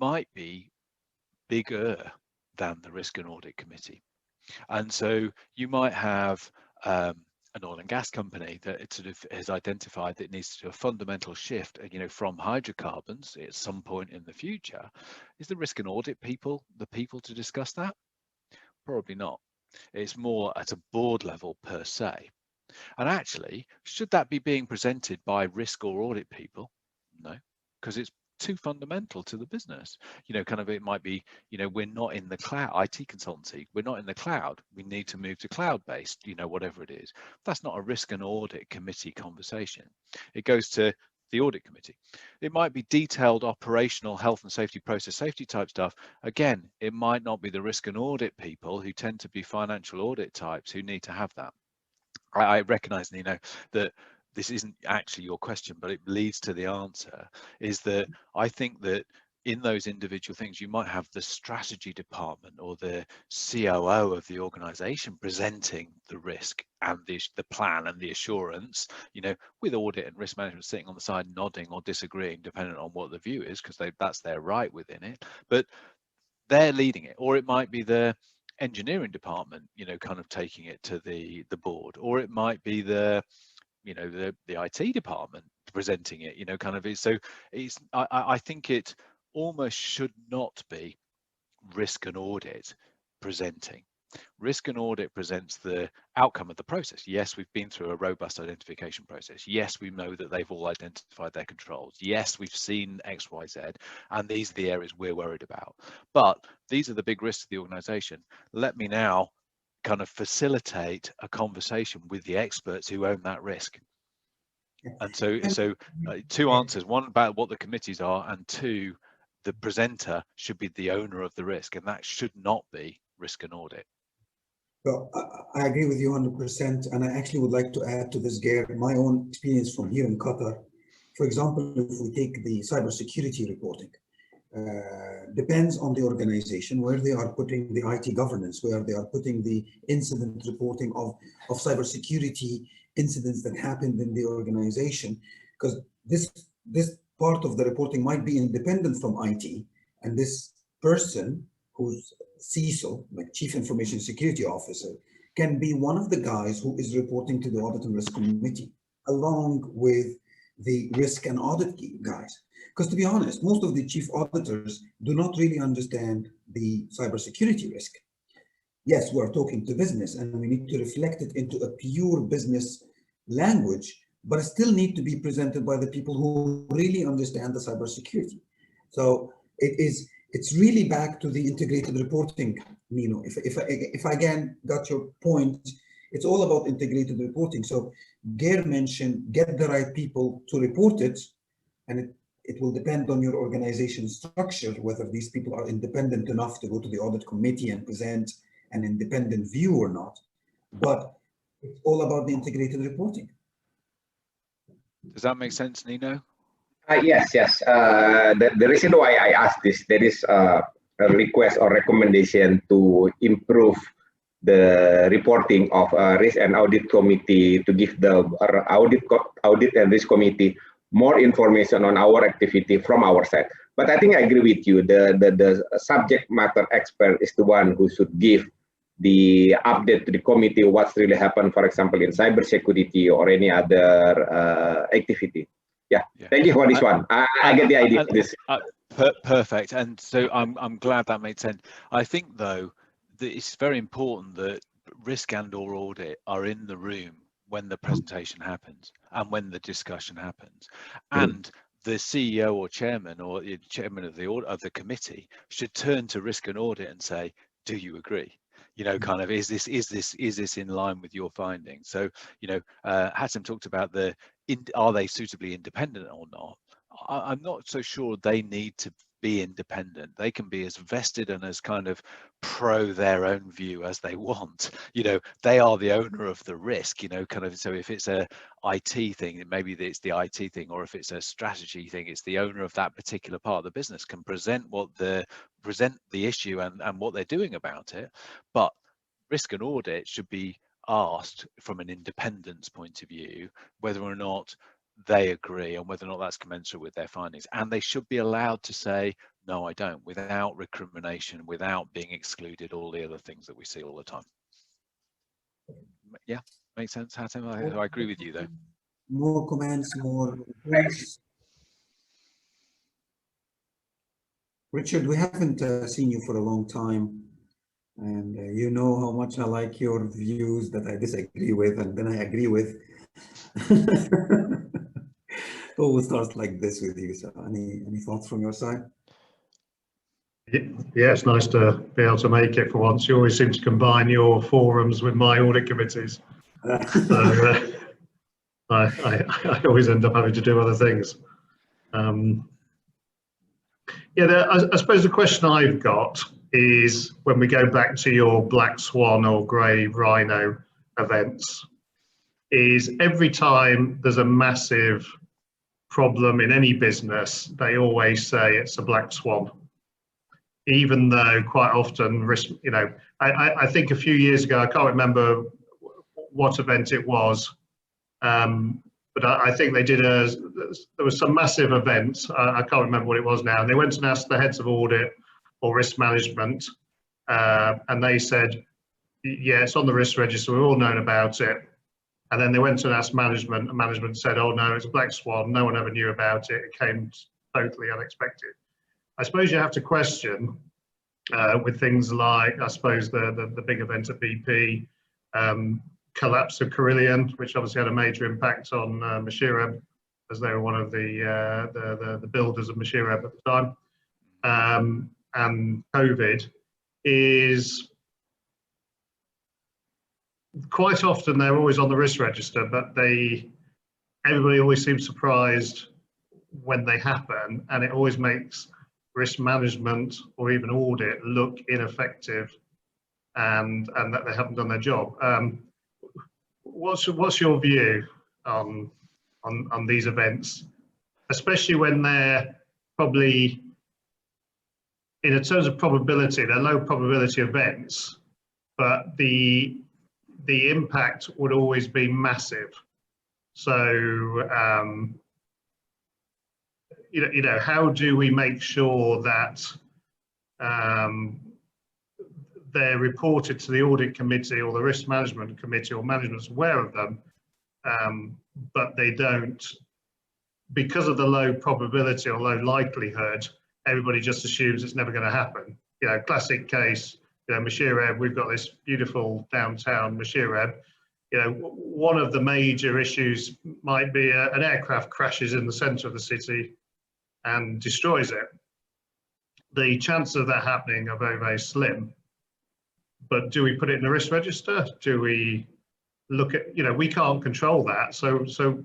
might be bigger than the risk and audit committee, and so you might have an oil and gas company that it sort of has identified that it needs to do a fundamental shift, from hydrocarbons at some point in the future. Is the risk and audit people the people to discuss that? Probably not. It's more at a board level per se. And actually, should that be being presented by risk or audit people? No, because it's too fundamental to the business. Kind of it might be, we're not in the cloud, IT consultancy, we're not in the cloud, we need to move to cloud-based, whatever it is. That's not a risk and audit committee conversation. It goes to the audit committee. It might be detailed operational health and safety, process safety type stuff. Again, it might not be the risk and audit people, who tend to be financial audit types, who need to have that. I recognize, Nino, that this isn't actually your question, but it leads to the answer, is that I think that in those individual things, you might have the strategy department or the COO of the organization presenting the risk and the plan and the assurance, with audit and risk management sitting on the side nodding or disagreeing, depending on what the view is, because that's their right within it. But they're leading it. Or it might be the engineering department, kind of taking it to the board, or it might be the IT department presenting it, you know, kind of is. So it's, I think it almost should not be risk and audit presenting. Risk and audit presents the outcome of the process. Yes, we've been through a robust identification process. Yes, we know that they've all identified their controls. Yes, we've seen X, Y, Z, and these are the areas we're worried about. But these are the big risks of the organization. Let me now kind of facilitate a conversation with the experts who own that risk. And so two answers: one, about what the committees are, and two, the presenter should be the owner of the risk, and that should not be risk and audit. Well, I agree with you 100%, and I actually would like to add to this, Geir, my own experience from here in Qatar. For example, if we take the cybersecurity reporting, depends on the organization where they are putting the IT governance, where they are putting the incident reporting of cybersecurity incidents that happened in the organization, because this part of the reporting might be independent from IT, and this person who's CISO, like Chief Information Security Officer, can be one of the guys who is reporting to the Audit and Risk Committee, along with the risk and audit guys. Because to be honest, most of the chief auditors do not really understand the cybersecurity risk. Yes, we're talking to business and we need to reflect it into a pure business language, but it still need to be presented by the people who really understand the cybersecurity. So it's really back to the integrated reporting, Nino. If I again got your point, it's all about integrated reporting. So Geir mentioned, get the right people to report it, and it will depend on your organization structure, whether these people are independent enough to go to the audit committee and present an independent view or not. But it's all about the integrated reporting. Does that make sense, Nino? Yes. The reason why I asked this, there is a request or recommendation to improve the reporting of risk and audit committee, to give the audit and risk committee more information on our activity from our side. But I think I agree with you. The subject matter expert is the one who should give the update to the committee what's really happened, for example, in cybersecurity or any other activity. Yeah, thank you for this one. I get the idea of this. Perfect. And so I'm glad that made sense. I think, though, that it's very important that risk and/or audit are in the room when the presentation happens and when the discussion happens. And the CEO or chairman or the chairman of the committee should turn to risk and audit and say, "Do you agree?" You know, kind of, is this in line with your findings? So, you know, Hatem talked about are they suitably independent or not? I'm not so sure they need to be independent. They can be as vested and as kind of pro their own view as they want. You know, they are the owner of the risk, you know, kind of. So if it's a IT thing, maybe it's the IT thing, or if it's a strategy thing, it's the owner of that particular part of the business can present the issue and what they're doing about it. But risk and audit should be asked from an independence point of view whether or not they agree and whether or not that's commensurate with their findings, and they should be allowed to say, no, I don't, without recrimination, without being excluded, all the other things that we see all the time. Yeah, makes sense, Hatem? I agree with you, though. More comments, more points. Richard, we haven't seen you for a long time, and you know how much I like your views that I disagree with and then I agree with. Always starts like this with you. So any thoughts from your side? Yeah, it's nice to be able to make it for once. You always seem to combine your forums with my audit committees. So, I always end up having to do other things. Yeah, I suppose the question I've got is, when we go back to your black swan or grey rhino events, is every time there's a massive problem in any business, they always say it's a black swan, even though quite often risk, you know, I think a few years ago, I can't remember what event it was, but I think they did there was some massive event, I can't remember what it was now, and they went and asked the heads of audit or risk management, and they said, yeah, it's on the risk register, we've all known about it, And then they went and asked management, and management said, oh no, it's a black swan, no one ever knew about it, it came totally unexpected. I suppose you have to question with things like, I suppose, the big event at BP, collapse of Carillion, which obviously had a major impact on Mashireb, as they were one of the builders of Mashireb at the time. And COVID is quite often, they're always on the risk register, but everybody always seems surprised when they happen, and it always makes risk management or even audit look ineffective and that they haven't done their job. What's your view on these events, especially when they're probably, in terms of probability, they're low probability events, but the impact would always be massive. So, you know, how do we make sure that they're reported to the audit committee or the risk management committee, or management's aware of them, but they don't, because of the low probability or low likelihood, everybody just assumes it's never going to happen. You know, classic case, you know, Mashireb, we've got this beautiful downtown Mashireb. You know, one of the major issues might be an aircraft crashes in the center of the city and destroys it. The chances of that happening are very, very slim. But do we put it in the risk register? Do we look at, you know, we can't control that. So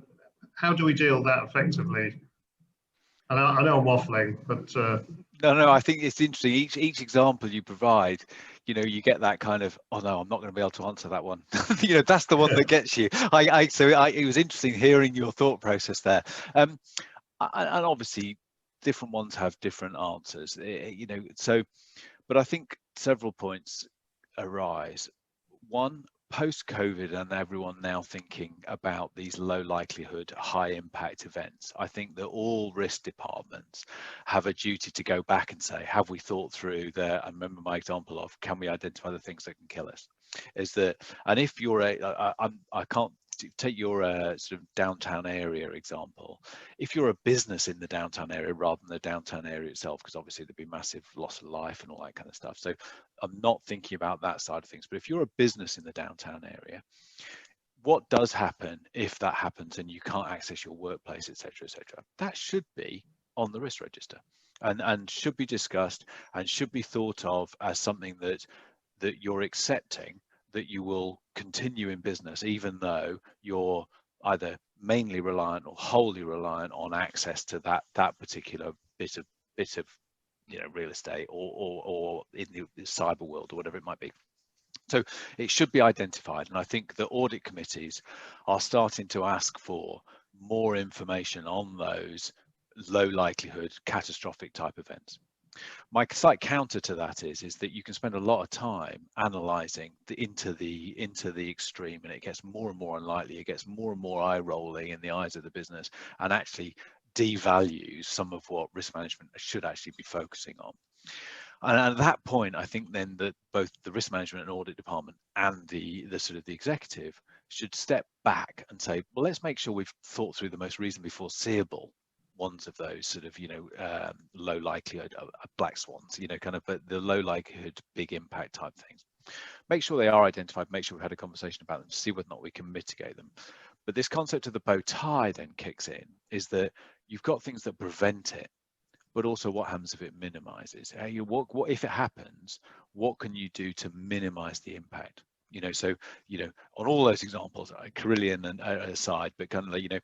how do we deal with that effectively? And I know I'm waffling, but no, I think it's interesting. Each example you provide, you know, you get that kind of, oh no, I'm not going to be able to answer that one. You know, that's the one that gets you. It was interesting hearing your thought process there. And obviously, different ones have different answers. You know, so, but I think several points arise. One, post-COVID and everyone now thinking about these low likelihood, high impact events, I think that all risk departments have a duty to go back and say, have we thought through I remember my example of, can we identify the things that can kill us? Is that, and if you're I can't take your sort of downtown area example. If you're a business in the downtown area rather than the downtown area itself, because obviously there'd be massive loss of life and all that kind of stuff. So I'm not thinking about that side of things. But if you're a business in the downtown area, what does happen if that happens and you can't access your workplace, etc., etc.? That should be on the risk register and should be discussed and should be thought of as something that you're accepting, that you will continue in business, even though you're either mainly reliant or wholly reliant on access to that particular bit of you know, real estate or in the cyber world or whatever it might be. So it should be identified, and I think the audit committees are starting to ask for more information on those low likelihood catastrophic type events. My slight counter to that is that you can spend a lot of time analysing into the extreme, and it gets more and more unlikely. It gets more and more eye rolling in the eyes of the business, and actually devalues some of what risk management should actually be focusing on. And at that point, I think then that both the risk management and audit department and the sort of the executive should step back and say, well, let's make sure we've thought through the most reasonably foreseeable ones of those sort of, you know, low likelihood black swans, you know, kind of, but the low likelihood big impact type things. Make sure they are identified, make sure we've had a conversation about them, see whether or not we can mitigate them. But this concept of the bow tie then kicks in, is that you've got things that prevent it, but also what happens if it minimizes? What if it happens, what can you do to minimize the impact? You know, so, you know, on all those examples, Carillion and aside, but kind of like, you know,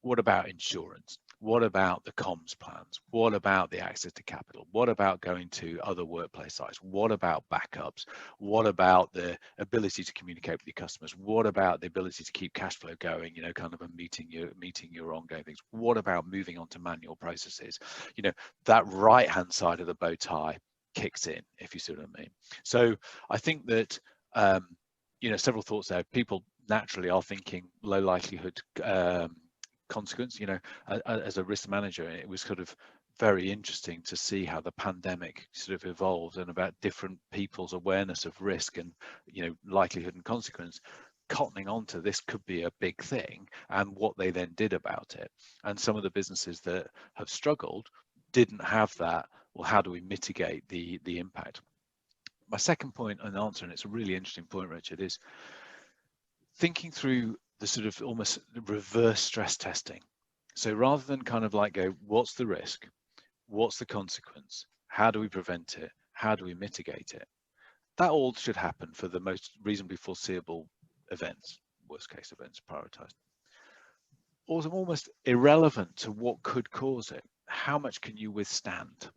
what about insurance? What about the comms plans? What about the access to capital? What about going to other workplace sites? What about backups? What about the ability to communicate with your customers? What about the ability to keep cash flow going, you know, kind of meeting your ongoing things? What about moving on to manual processes? You know, that right-hand side of the bow tie kicks in, if you see what I mean. So I think that, you know, several thoughts there. People naturally are thinking low likelihood consequence. You know, as a risk manager, it was sort of very interesting to see how the pandemic sort of evolved and about different people's awareness of risk and, you know, likelihood and consequence. cottoning onto this could be a big thing and what they then did about it. And some of the businesses that have struggled didn't have that. Well, how do we mitigate the impact? My second point and answer, and it's a really interesting point, Richard, is thinking through the sort of almost reverse stress testing. So rather than kind of like go, what's the risk? What's the consequence? How do we prevent it? How do we mitigate it? That all should happen for the most reasonably foreseeable events, worst case events prioritized. Also almost irrelevant to what could cause it. How much can you withstand?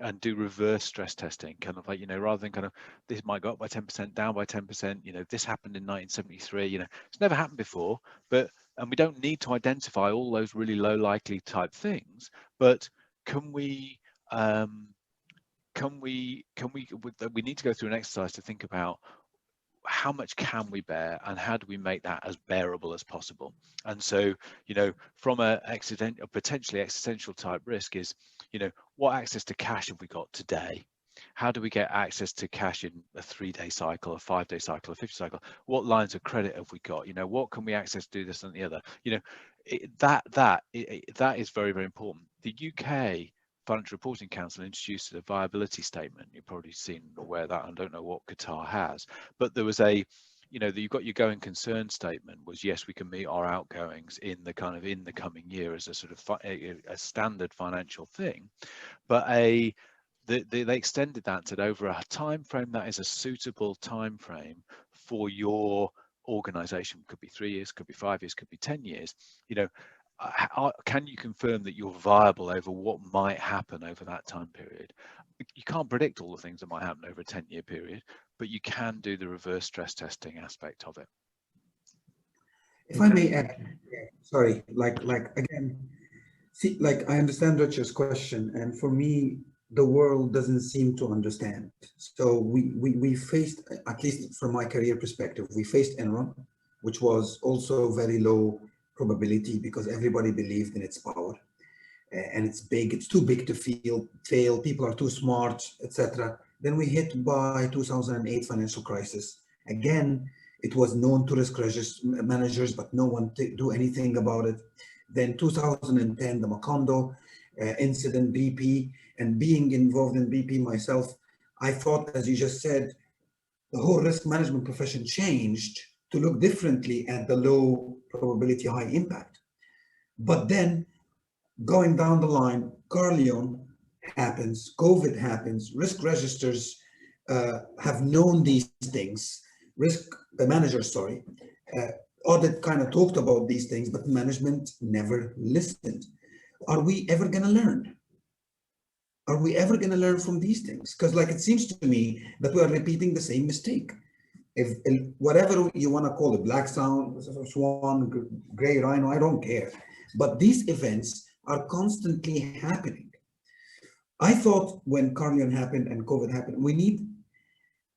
And do reverse stress testing, kind of like, you know, rather than kind of, this might go up by 10%, down by 10%, you know, this happened in 1973, you know, it's never happened before, but, and we don't need to identify all those really low likely type things, but we need to go through an exercise to think about how much can we bear and how do we make that as bearable as possible. And so, you know, from a potentially existential type risk is, you know, what access to cash have we got today? How do we get access to cash in a 3-day cycle, a 5-day cycle, a 50 cycle? What lines of credit have we got? You know, what can we access to do this and the other? You know, that is very, very important. The UK Financial Reporting Council introduced a viability statement. You've probably seen or aware of that. I don't know what Qatar has, but there was a, you know, you've got your going concern statement was, yes, we can meet our outgoings in the coming year as a sort of a standard financial thing, but they extended that to over a time frame that is a suitable time frame for your organization. Could be 3 years, could be 5 years, could be 10 years. You know, can you confirm that you're viable over what might happen over that time period? You can't predict all the things that might happen over a 10-year period, but you can do the reverse stress testing aspect of it. If I may add, sorry, like again, see, like I understand Richard's question, and for me, the world doesn't seem to understand. So we faced, at least from my career perspective, we faced Enron, which was also very low probability because everybody believed in its power, and it's big, it's too big to fail, people are too smart, etc. Then we hit by 2008 financial crisis. Again, it was known to risk managers, but no one do anything about it. Then 2010, the Macondo incident, BP, and being involved in BP myself, I thought, as you just said, the whole risk management profession changed to look differently at the low probability, high impact. But then going down the line, Corleone happens, COVID happens, risk registers have known these things, risk managers, sorry, audit kind of talked about these things, but management never listened. Are we ever going to learn? Are we ever going to learn from these things? Because like it seems to me that we are repeating the same mistake. If whatever you want to call it, black swan, gray rhino, I don't care. But these events are constantly happening. I thought when Corleone happened and COVID happened, we need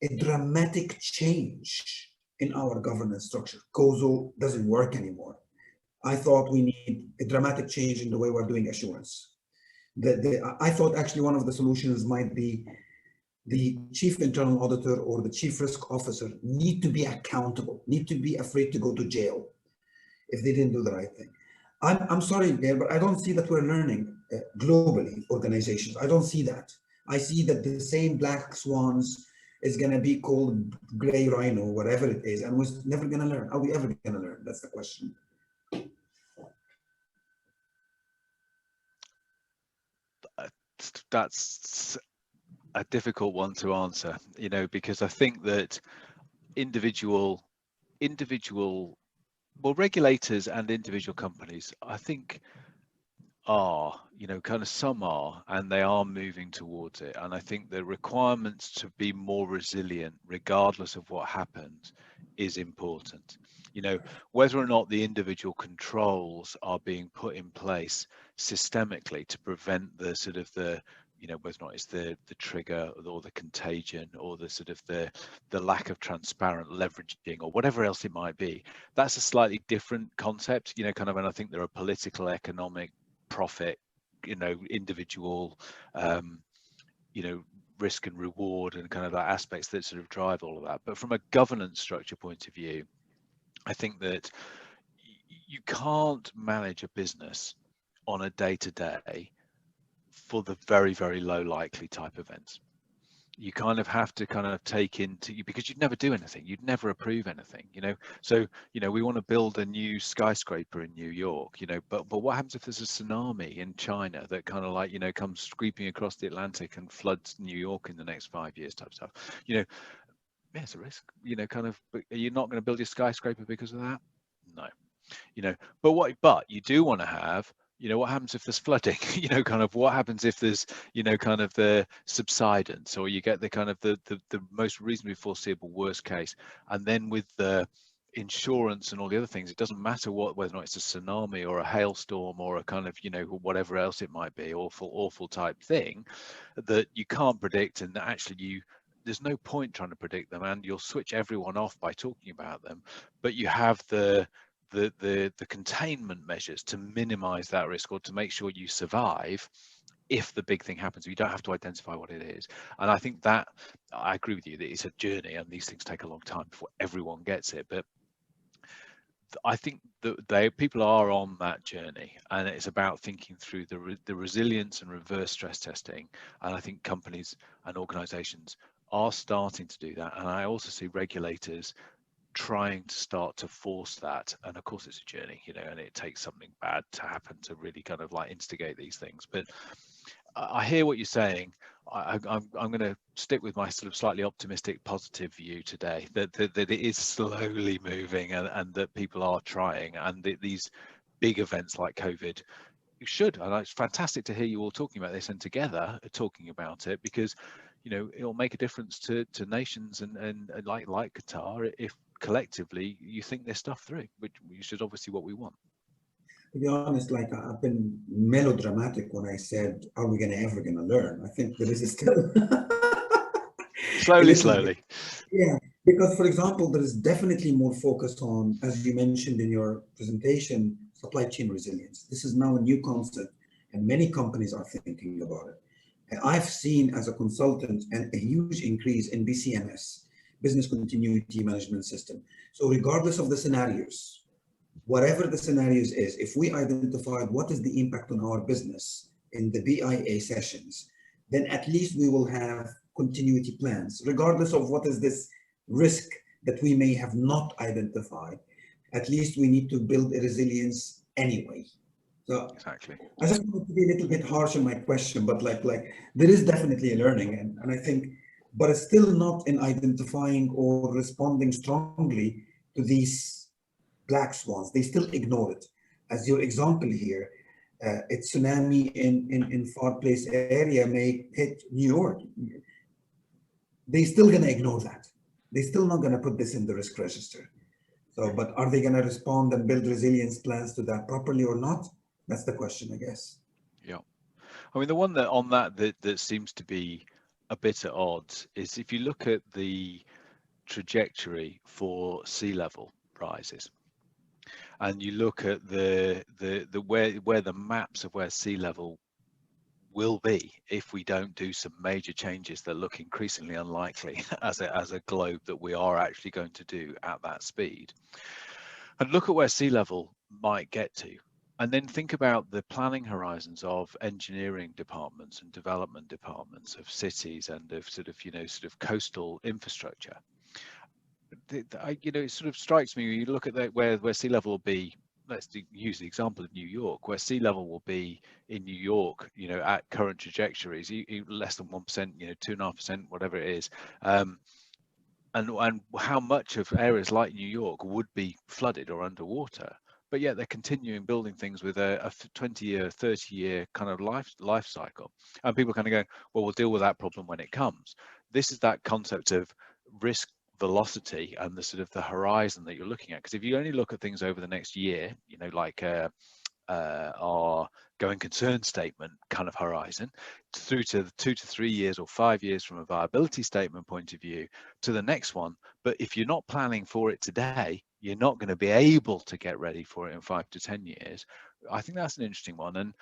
a dramatic change in our governance structure. COSO doesn't work anymore. I thought we need a dramatic change in the way we're doing assurance. I thought actually one of the solutions might be the chief internal auditor or the chief risk officer need to be accountable, need to be afraid to go to jail if they didn't do the right thing. I'm sorry, Geir, but I don't see that we're learning globally, organizations. I don't see that. I see that the same black swans is going to be called gray rhino, whatever it is, and we're never going to learn. Are we ever going to learn? That's the question. That's a difficult one to answer, you know, because I think that individual, well, regulators and individual companies, I think are, you know, kind of some are, and they are moving towards it. And I think the requirements to be more resilient, regardless of what happens, is important. You know, whether or not the individual controls are being put in place systemically to prevent the sort of the, you know, whether or not it's the trigger or the contagion or the sort of the lack of transparent leveraging or whatever else it might be, that's a slightly different concept, you know, kind of, and I think there are political, economic, profit, you know, individual, you know, risk and reward and kind of that aspects that sort of drive all of that. But from a governance structure point of view, I think that you can't manage a business on a day-to-day for the very, very low likely type events. You kind of have to kind of take into you, because you'd never do anything, you'd never approve anything, you know. So, you know, we want to build a new skyscraper in New York, you know, but what happens if there's a tsunami in China that kind of like, you know, comes sweeping across the Atlantic and floods New York in the next 5 years type stuff, you know. Yeah, it's a risk, you know, kind of. But are you not going to build your skyscraper because of that? No. You know, but you do want to have, you know, what happens if there's flooding? You know, kind of what happens if there's, you know, kind of the subsidence, or you get the kind of the most reasonably foreseeable worst case. And then with the insurance and all the other things, it doesn't matter whether or not it's a tsunami or a hailstorm or a kind of, you know, whatever else it might be, awful type thing that you can't predict, and that actually there's no point trying to predict them, and you'll switch everyone off by talking about them. But you have the containment measures to minimize that risk, or to make sure you survive if the big thing happens. You don't have to identify what it is. And I think that I agree with you that it's a journey, and these things take a long time before everyone gets it. But I think that people are on that journey, and it's about thinking through the resilience and reverse stress testing. And I think companies and organizations are starting to do that. And I also see regulators trying to start to force that. And of course it's a journey, you know, and it takes something bad to happen to really kind of like instigate these things. But I hear what you're saying. I'm going to stick with my sort of slightly optimistic, positive view today, that it is slowly moving, and that people are trying, and these big events like COVID, you should. And it's fantastic to hear you all talking about this and together talking about it, because, you know, it'll make a difference to nations and like Qatar, if collectively you think this stuff through, which is obviously what we want. To be honest, like I've been melodramatic when I said, "Are we ever gonna learn?" I think there is still slowly. Yeah, because for example, there is definitely more focus on, as you mentioned in your presentation, supply chain resilience. This is now a new concept, and many companies are thinking about it. And I've seen as a consultant a huge increase in BCMS, business continuity management system. So regardless of the scenarios, whatever the scenarios is, if we identified what is the impact on our business in the BIA sessions, then at least we will have continuity plans, regardless of what is this risk that we may have not identified. At least we need to build a resilience anyway. So Exactly. I just want to be a little bit harsh in my question, but like there is definitely a learning, and I think, but it's still not in identifying or responding strongly to these black swans. They still ignore it. As your example here, a tsunami in far place area may hit New York. They still gonna ignore that. They still not gonna put this in the risk register. So, but are they gonna respond and build resilience plans to that properly or not? That's the question, I guess. Yeah. I mean, the one that seems to be a bit at odds is if you look at the trajectory for sea level rises, and you look at the where the maps of where sea level will be if we don't do some major changes that look increasingly unlikely as a globe that we are actually going to do at that speed, and look at where sea level might get to, and then think about the planning horizons of engineering departments and development departments of cities and of sort of coastal infrastructure. You know, it sort of strikes me when you look at where sea level will be. Let's use the example of New York, where sea level will be in New York, you know, at current trajectories, less than 1%, you know, 2.5%, whatever it is, and how much of areas like New York would be flooded or underwater, but yet they're continuing building things with a 20-year, 30-year kind of life cycle, and people kind of go, well, we'll deal with that problem when it comes. This is that concept of risk velocity and the sort of the horizon that you're looking at, because if you only look at things over the next year, you know, like our going concern statement kind of horizon, through to 2 to 3 years or 5 years from a viability statement point of view to the next one. But if you're not planning for it today, you're not going to be able to get ready for it in 5 to 10 years. I think that's an interesting one. And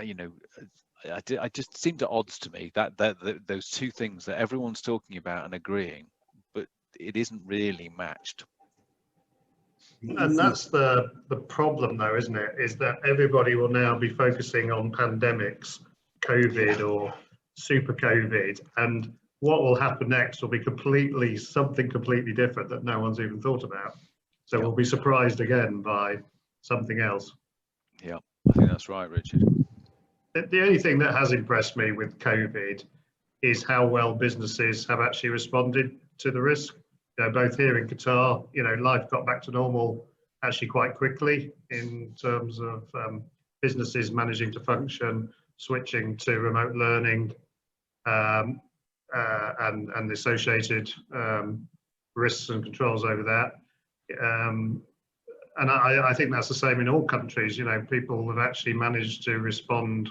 you know, I just seemed at odds to me that those two things that everyone's talking about and agreeing, but it isn't really matched. And that's the problem, though, isn't it? Is that everybody will now be focusing on pandemics, COVID or super COVID, and what will happen next will be something completely different that no one's even thought about. So we'll be surprised again by something else. Yeah, I think that's right, Richard. The only thing that has impressed me with COVID is how well businesses have actually responded to the risk. You know, both here in Qatar, you know, life got back to normal actually quite quickly in terms of businesses managing to function, switching to remote learning, and the associated risks and controls over that. And I think that's the same in all countries. You know, people have actually managed to respond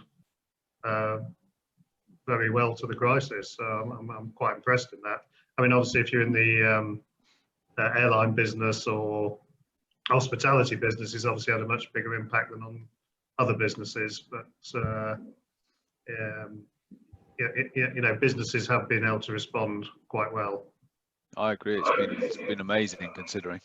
very well to the crisis. So I'm quite impressed in that. I mean, obviously, if you're in the airline business or hospitality businesses, obviously had a much bigger impact than on other businesses. But you know, businesses have been able to respond quite well. I agree. It's been amazing considering.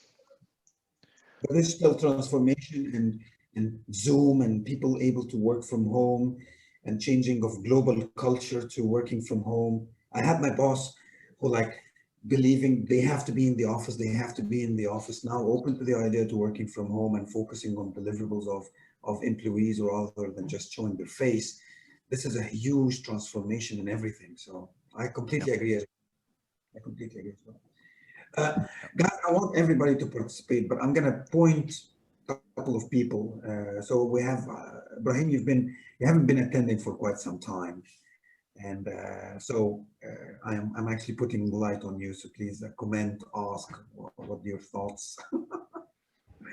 The digital transformation and Zoom and people able to work from home and changing of global culture to working from home. I had my boss who like believing they have to be in the office, now open to the idea to working from home and focusing on deliverables of employees rather than just showing their face. This is a huge transformation in everything. So I completely agree. I completely agree as well. Guys, I want everybody to participate, but I'm going to point a couple of people. So we have Ibrahim, you haven't been attending for quite some time. And I'm actually putting the light on you. So please comment, ask what your thoughts.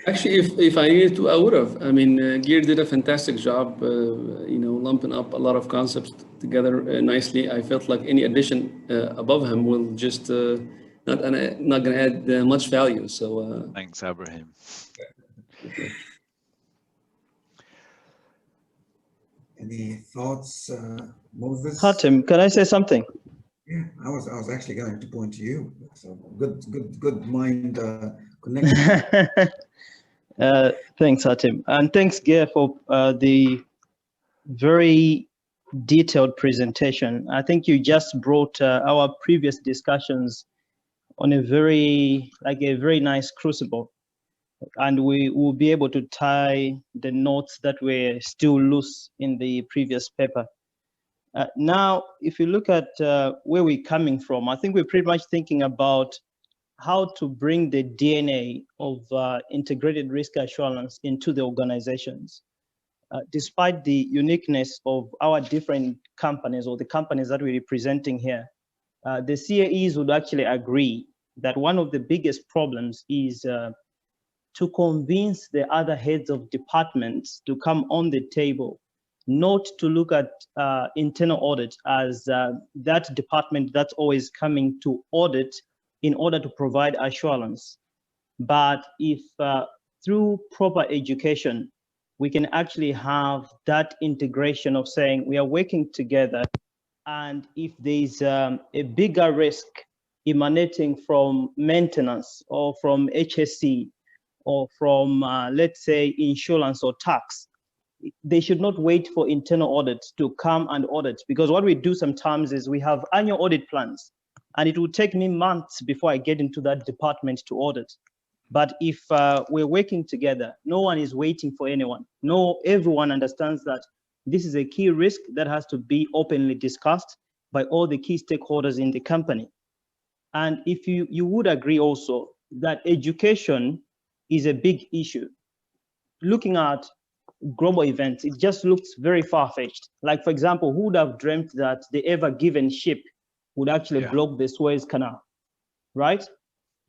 Actually, if I needed to, I would have. I mean, Geir did a fantastic job, you know, lumping up a lot of concepts together nicely. I felt like any addition above him will just not going to add much value. So thanks, Ibrahim. Any thoughts, Moses? Hatem, can I say something? Yeah, I was actually going to point to you. So good mind connection. Thanks, Hatem, and thanks, Geir, for the very detailed presentation. I think you just brought our previous discussions on a very nice crucible, and we will be able to tie the knots that were still loose in the previous paper. Now, if you look at where we're coming from, I think we're pretty much thinking about how to bring the DNA of integrated risk assurance into the organizations. Despite the uniqueness of our different companies or the companies that we're representing here, the CAEs would actually agree that one of the biggest problems is to convince the other heads of departments to come on the table, not to look at internal audit as that department that's always coming to audit in order to provide assurance. But if through proper education, we can actually have that integration of saying we are working together, and if there's a bigger risk emanating from maintenance or from HSC or from, let's say, insurance or tax, they should not wait for internal audits to come and audit, because what we do sometimes is we have annual audit plans, and it will take me months before I get into that department to audit. But if we're working together, no one is waiting for anyone. No, everyone understands that this is a key risk that has to be openly discussed by all the key stakeholders in the company. And if you would agree also that education is a big issue. Looking at global events, it just looks very far-fetched. Like, for example, who would have dreamt that the Ever Given ship would actually block the Suez Canal, right?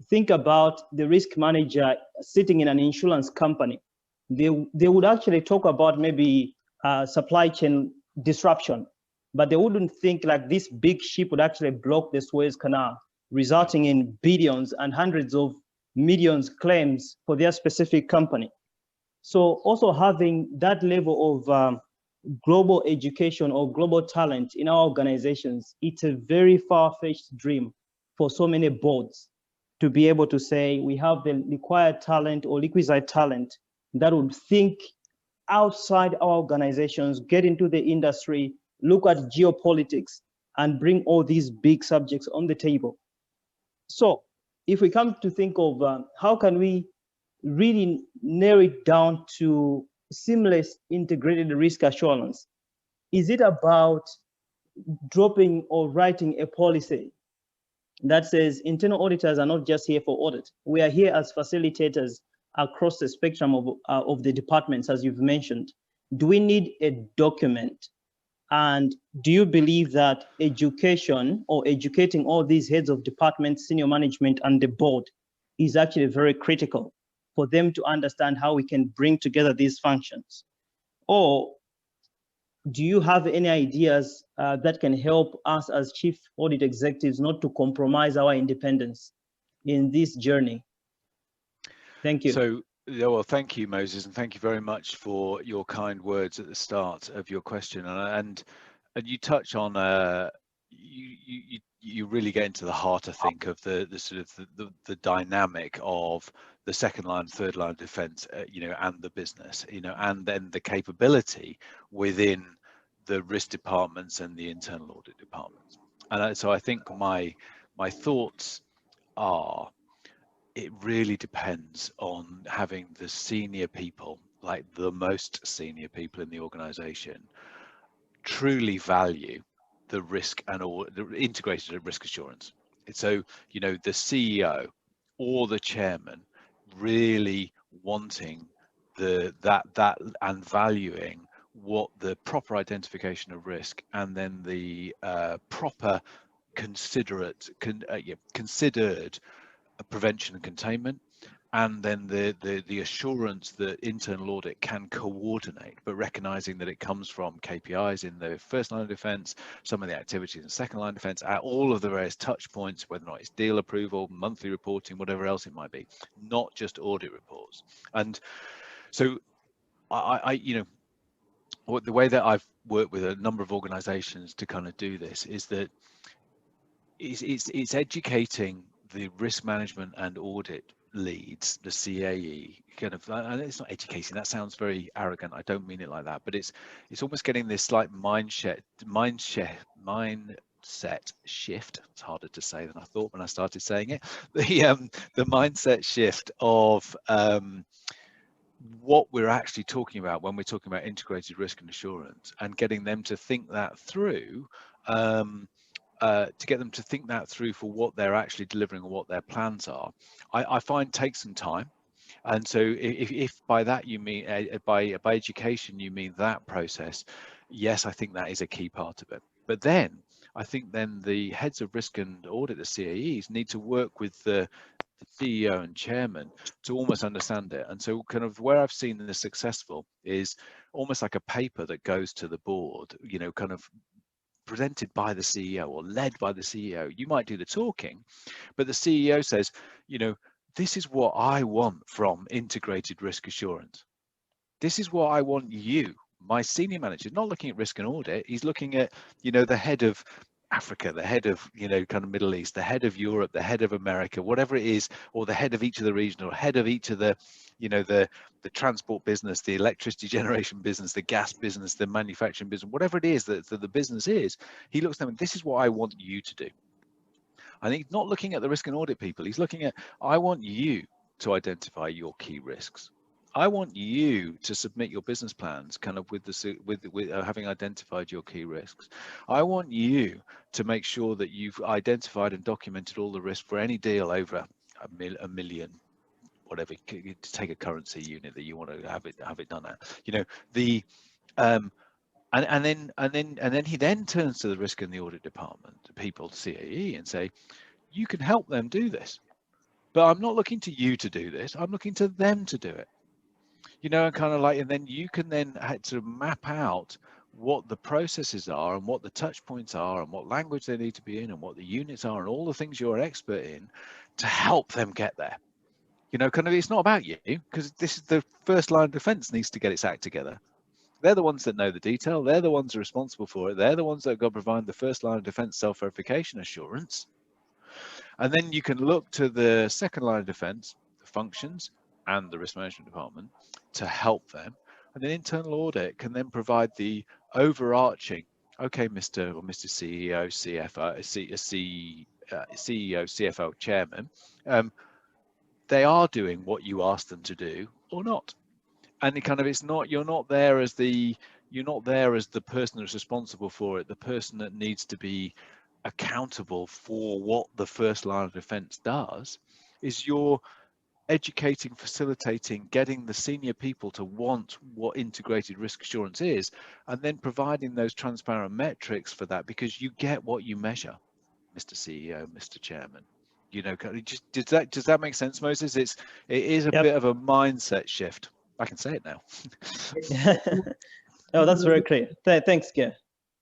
Think about the risk manager sitting in an insurance company. They would actually talk about maybe supply chain disruption, but they wouldn't think like this big ship would actually block the Suez Canal, resulting in billions and hundreds of millions claims for their specific company. So also having that level of global education or global talent in our organizations, it's a very far-fetched dream for so many boards to be able to say we have the required talent or requisite talent that would think outside our organizations, get into the industry, look at geopolitics, and bring all these big subjects on the table. So if we come to think of how can we really narrow it down to seamless integrated risk assurance, is it about dropping or writing a policy that says internal auditors are not just here for audit? We are here as facilitators across the spectrum of the departments, as you've mentioned. Do we need a document? And do you believe that education or educating all these heads of departments, senior management, and the board is actually very critical for them to understand how we can bring together these functions? Or do you have any ideas that can help us as chief audit executives not to compromise our independence in this journey? Thank you. So, yeah, well, thank you, Moses, and thank you very much for your kind words at the start of your question. And you touch on you really get into the heart, I think, of the sort of the dynamic of the second line, third line of defense, you know, and the business, you know, and then the capability within the risk departments and the internal audit departments. And so I think my thoughts are, it really depends on having the senior people, like the most senior people in the organization, truly value the risk and or the integrated risk assurance. So, you know, the CEO or the chairman really wanting that and valuing what the proper identification of risk and then the proper considered prevention and containment, and then the assurance that internal audit can coordinate, but recognizing that it comes from KPIs in the first line of defense, some of the activities in second line of defense, at all of the various touch points, whether or not it's deal approval, monthly reporting, whatever else it might be, not just audit reports. And so I you know, the way that I've worked with a number of organizations to kind of do this is that it's educating the risk management and audit leads, the CAE, kind of, and it's not educating, that sounds very arrogant, I don't mean it like that, but it's almost getting this like mindset shift. It's harder to say than I thought when I started saying it. The mindset shift of what we're actually talking about when we're talking about integrated risk and assurance, and getting them to think that through, to get them to think that through for what they're actually delivering and what their plans are, I find takes some time. And so if by that you mean by education you mean that process, yes, I think that is a key part of it. But then I think then the heads of risk and audit, the CAEs, need to work with the CEO and chairman to almost understand it. And so kind of where I've seen this successful is almost like a paper that goes to the board, you know, kind of presented by the CEO or led by the CEO. You might do the talking, but the CEO says, you know, this is what I want from integrated risk assurance. This is what I want you, my senior manager, not looking at risk and audit. He's looking at, you know, the head of Africa, the head of, you know, kind of Middle East, the head of Europe, the head of America, whatever it is, or the head of each of the regional, head of each of the, you know, the transport business, the electricity generation business, the gas business, the manufacturing business, whatever it is that the business is. He looks at them and this is what I want you to do. I think not looking at the risk and audit people, he's looking at, I want you to identify your key risks. I want you to submit your business plans kind of with having identified your key risks. I want you to make sure that you've identified and documented all the risks for any deal over a million, whatever, to take a currency unit that you want to have it done at. You know, the and then he then turns to the risk and the audit department, people, CAE, and say, you can help them do this, but I'm not looking to you to do this. I'm looking to them to do it. You know, and kind of like, and then you can then sort of map out what the processes are and what the touch points are and what language they need to be in and what the units are and all the things you're an expert in to help them get there. You know, kind of, it's not about you, because this is the first line of defense needs to get its act together. They're the ones that know the detail. They're the ones that are responsible for it. They're the ones that have got to provide the first line of defense self-verification assurance. And then you can look to the second line of defense, the functions and the risk management department to help them. And then internal audit can then provide the overarching, okay, Mr. or Mr. CEO, CFO, CEO, CFO, chairman, they are doing what you asked them to do or not. And it kind of, it's not, you're not there as the person who's responsible for it, the person that needs to be accountable for what the first line of defense does. Is you're educating, facilitating, getting the senior people to want what integrated risk assurance is, and then providing those transparent metrics for that, because you get what you measure, Mr. CEO, Mr. Chairman. You know, just does that make sense, Moses? It is a bit of a mindset shift. I can say it now. Oh, that's very clear. Thanks, Geir.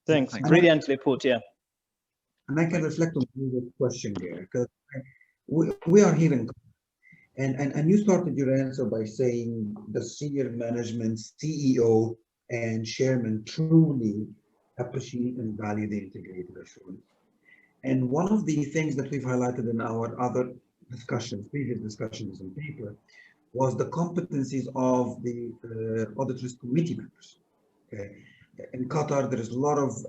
Thanks. Brilliantly put, yeah. And I can reflect on the question here, because we are here in, and you started your answer by saying the senior management, CEO and chairman truly appreciate and value the integrated assurance. And one of the things that we've highlighted in our other discussions, previous discussions on paper, was the competencies of the audit risk committee members. Okay. In Qatar, there is a lot of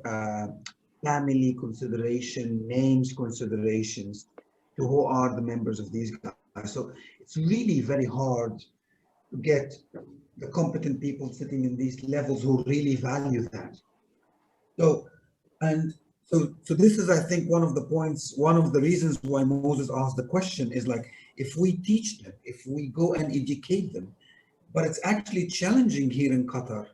family consideration, names considerations to who are the members of these guys. So it's really very hard to get the competent people sitting in these levels who really value that. So this is, I think, one of the points, one of the reasons why Moses asked the question is like, if we teach them, if we go and educate them, but it's actually challenging here in Qatar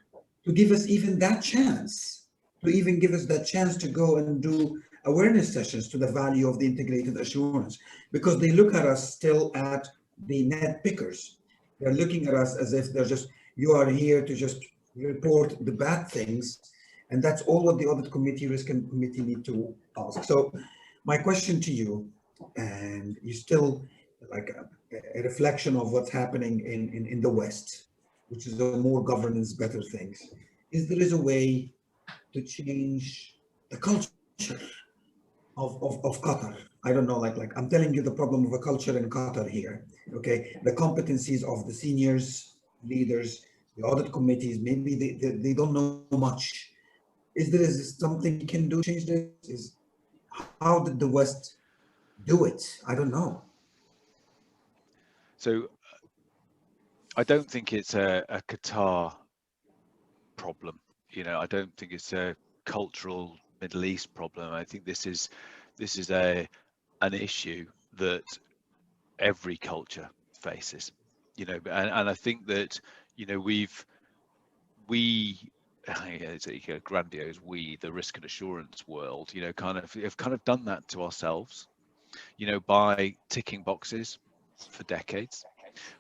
to give us even that chance, to go and do awareness sessions to the value of the integrated assurance, because they look at us still at the net pickers. They're looking at us as if they're just, you are here to just report the bad things. And that's all what the audit committee, risk committee need to ask. So my question to you, and you still like a reflection of what's happening in the West, which is the more governance, better things, is there is a way to change the culture of Qatar. I don't know, like I'm telling you the problem of a culture in Qatar here, okay? The competencies of the seniors, leaders, the audit committees, maybe they don't know much. Is there something you can do to change this? How did the West do it? I don't know. So I don't think it's a Qatar problem. You know, I don't think it's a cultural Middle East problem. I think this is an issue that every culture faces. You know, and I think that, you know, it's a grandiose the risk and assurance world, you know, have kind of done that to ourselves, you know, by ticking boxes for decades,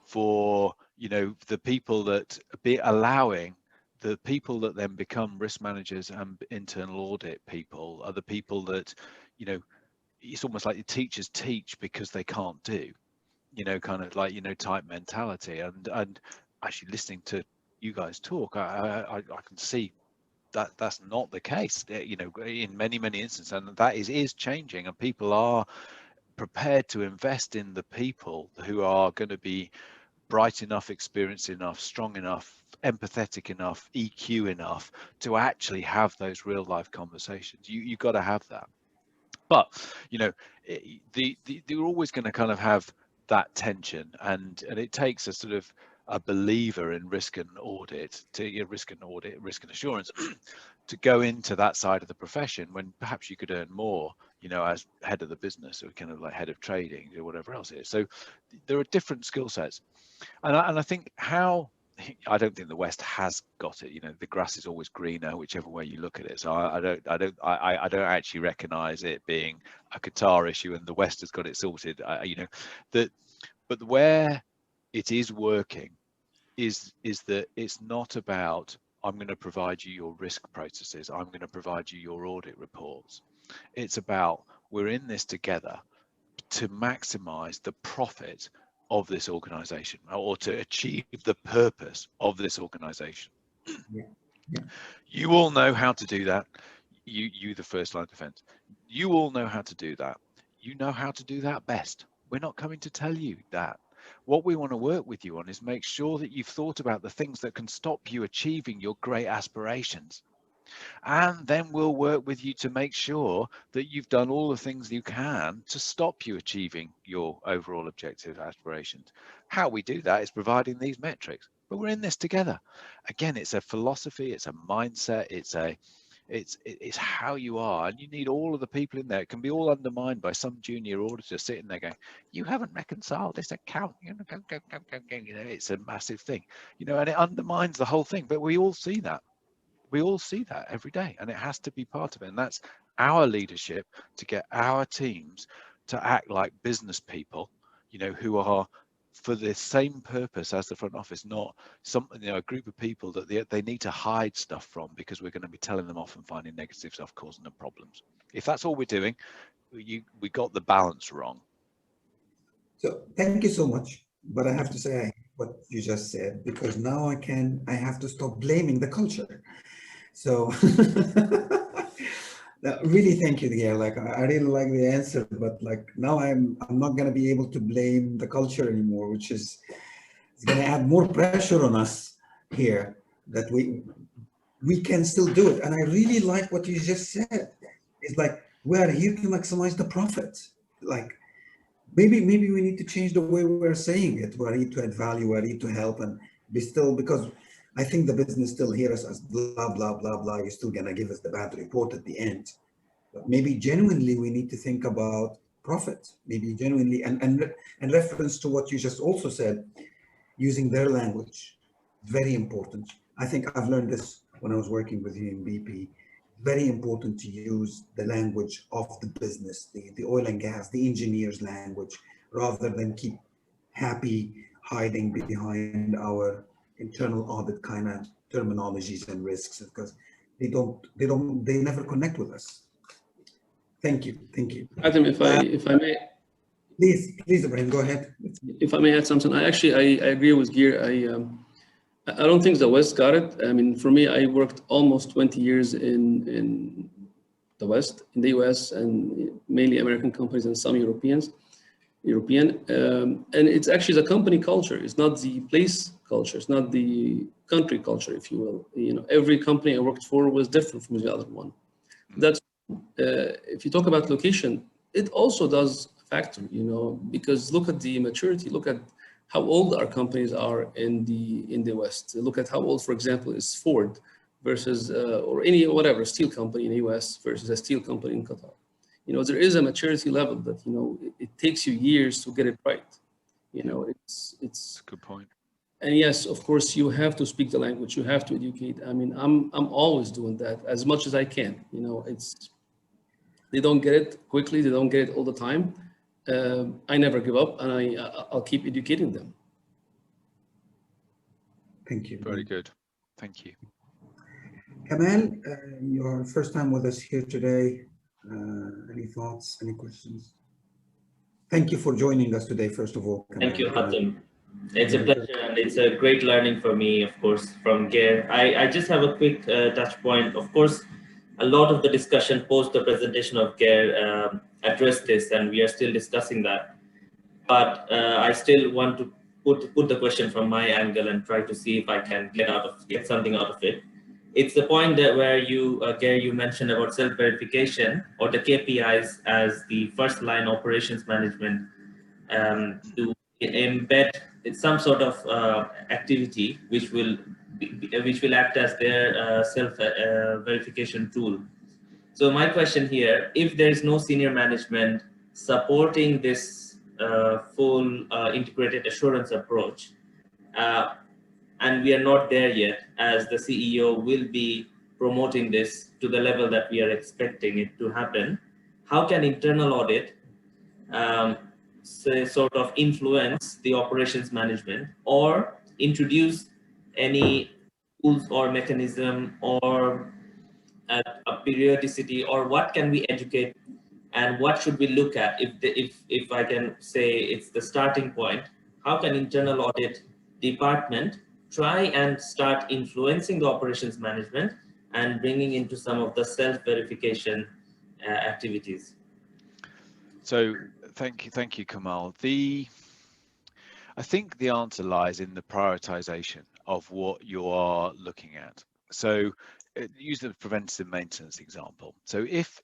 for, you know, the people that allowing the people that then become risk managers and internal audit people are the people that, you know, it's almost like the teachers teach because they can't do, you know, kind of like, you know, type mentality. And actually listening to you guys talk, I can see that that's not the case, you know, in many instances, and that is changing, and people are prepared to invest in the people who are going to be bright enough, experienced enough, strong enough, empathetic enough, EQ enough to actually have those real life conversations. You've got to have that. But, you know, they're always going to kind of have that tension, and it takes a sort of a believer in risk and assurance to go into that side of the profession when perhaps you could earn more, you know, as head of the business or kind of like head of trading or whatever else it is. So there are different skill sets, and I think I don't think the West has got it. You know, the grass is always greener, whichever way you look at it. So I don't actually recognise it being a Qatar issue, and the West has got it sorted. You know, but where it is working is that it's not about, I'm going to provide you your risk processes, I'm going to provide you your audit reports. It's about, we're in this together to maximize the profit of this organization, or to achieve the purpose of this organization. Yeah. You all know how to do that. You the first line of defense, you all know how to do that. You know how to do that best. We're not coming to tell you that. What we want to work with you on is make sure that you've thought about the things that can stop you achieving your great aspirations. And then we'll work with you to make sure that you've done all the things you can to stop you achieving your overall objective aspirations. How we do that is providing these metrics, but we're in this together. Again, it's a philosophy, it's a mindset, it's how you are, and you need all of the people in there. It can be all undermined by some junior auditor sitting there going, you haven't reconciled this account, you know, it's a massive thing, you know, and it undermines the whole thing. But we all see that. We all see that every day, and it has to be part of it. And that's our leadership to get our teams to act like business people, you know, who are for the same purpose as the front office, not something, you know, a group of people that they need to hide stuff from because we're going to be telling them off and finding negative stuff, causing them problems. If that's all we're doing, we got the balance wrong. So thank you so much. But I have to say what you just said, because now I have to stop blaming the culture. So really, thank you, Geir. Like, I really like the answer, but like now I'm not going to be able to blame the culture anymore, which is going to add more pressure on us here that we can still do it. And I really like what you just said. It's like, we are here to maximize the profit. Like, maybe we need to change the way we're saying it. We're here to add value, we're here to help, and be still, because I think the business still hears us as blah, blah, blah, blah. You're still going to give us the bad report at the end. But maybe genuinely we need to think about profit, maybe genuinely, and reference to what you just also said, using their language, very important. I think I've learned this when I was working with you in BP. Very important to use the language of the business, the oil and gas, the engineer's language, rather than keep happy hiding behind our internal audit kind of terminologies and risks, because they never connect with us. Thank you. Adam, if I may, please, Ibrahim, go ahead. If I may add something, I agree with Geir. I don't think the West got it. I mean, for me, I worked almost 20 years in the West, in the US, and mainly American companies and some European. And it's actually the company culture. It's not the place culture. It's not the country culture, if you will. You know, every company I worked for was different from the other one. That's if you talk about location, it also does factor, you know, because look at the maturity. Look at how old our companies are in the West. Look at how old, for example, is Ford versus or any whatever steel company in the US versus a steel company in Qatar. You know, there is a maturity level that, you know, it takes you years to get it right. You know, it's a good point. And yes, of course, you have to speak the language. You have to educate. I mean, I'm always doing that as much as I can. You know, they don't get it quickly. They don't get it all the time. I never give up, and I'll keep educating them. Thank you. Very good. Thank you. Kamal, your first time with us here today. Any thoughts, any questions? Thank you for joining us today, first of all. Kamal. Thank you, Hatem. It's a pleasure, and it's a great learning for me, of course, from Geir. I just have a quick touch point. Of course, a lot of the discussion post the presentation of Geir addressed this, and we are still discussing that. But I still want to put the question from my angle and try to see if I can get something out of it. It's the point that where you, Geir, you mentioned about self-verification or the KPIs as the first line operations management to embed some sort of activity which will act as their self-verification tool. So my question here, if there is no senior management supporting this full integrated assurance approach, and we are not there yet, as the CEO will be promoting this to the level that we are expecting it to happen, how can internal audit sort of influence the operations management or introduce any tools or mechanism or a periodicity, or what can we educate and what should we look at if I can say it's the starting point? How can internal audit department try and start influencing the operations management and bringing into some of the self-verification activities? So thank you, Kamal. I think the answer lies in the prioritization of what you are looking at. So use the preventative maintenance example. So if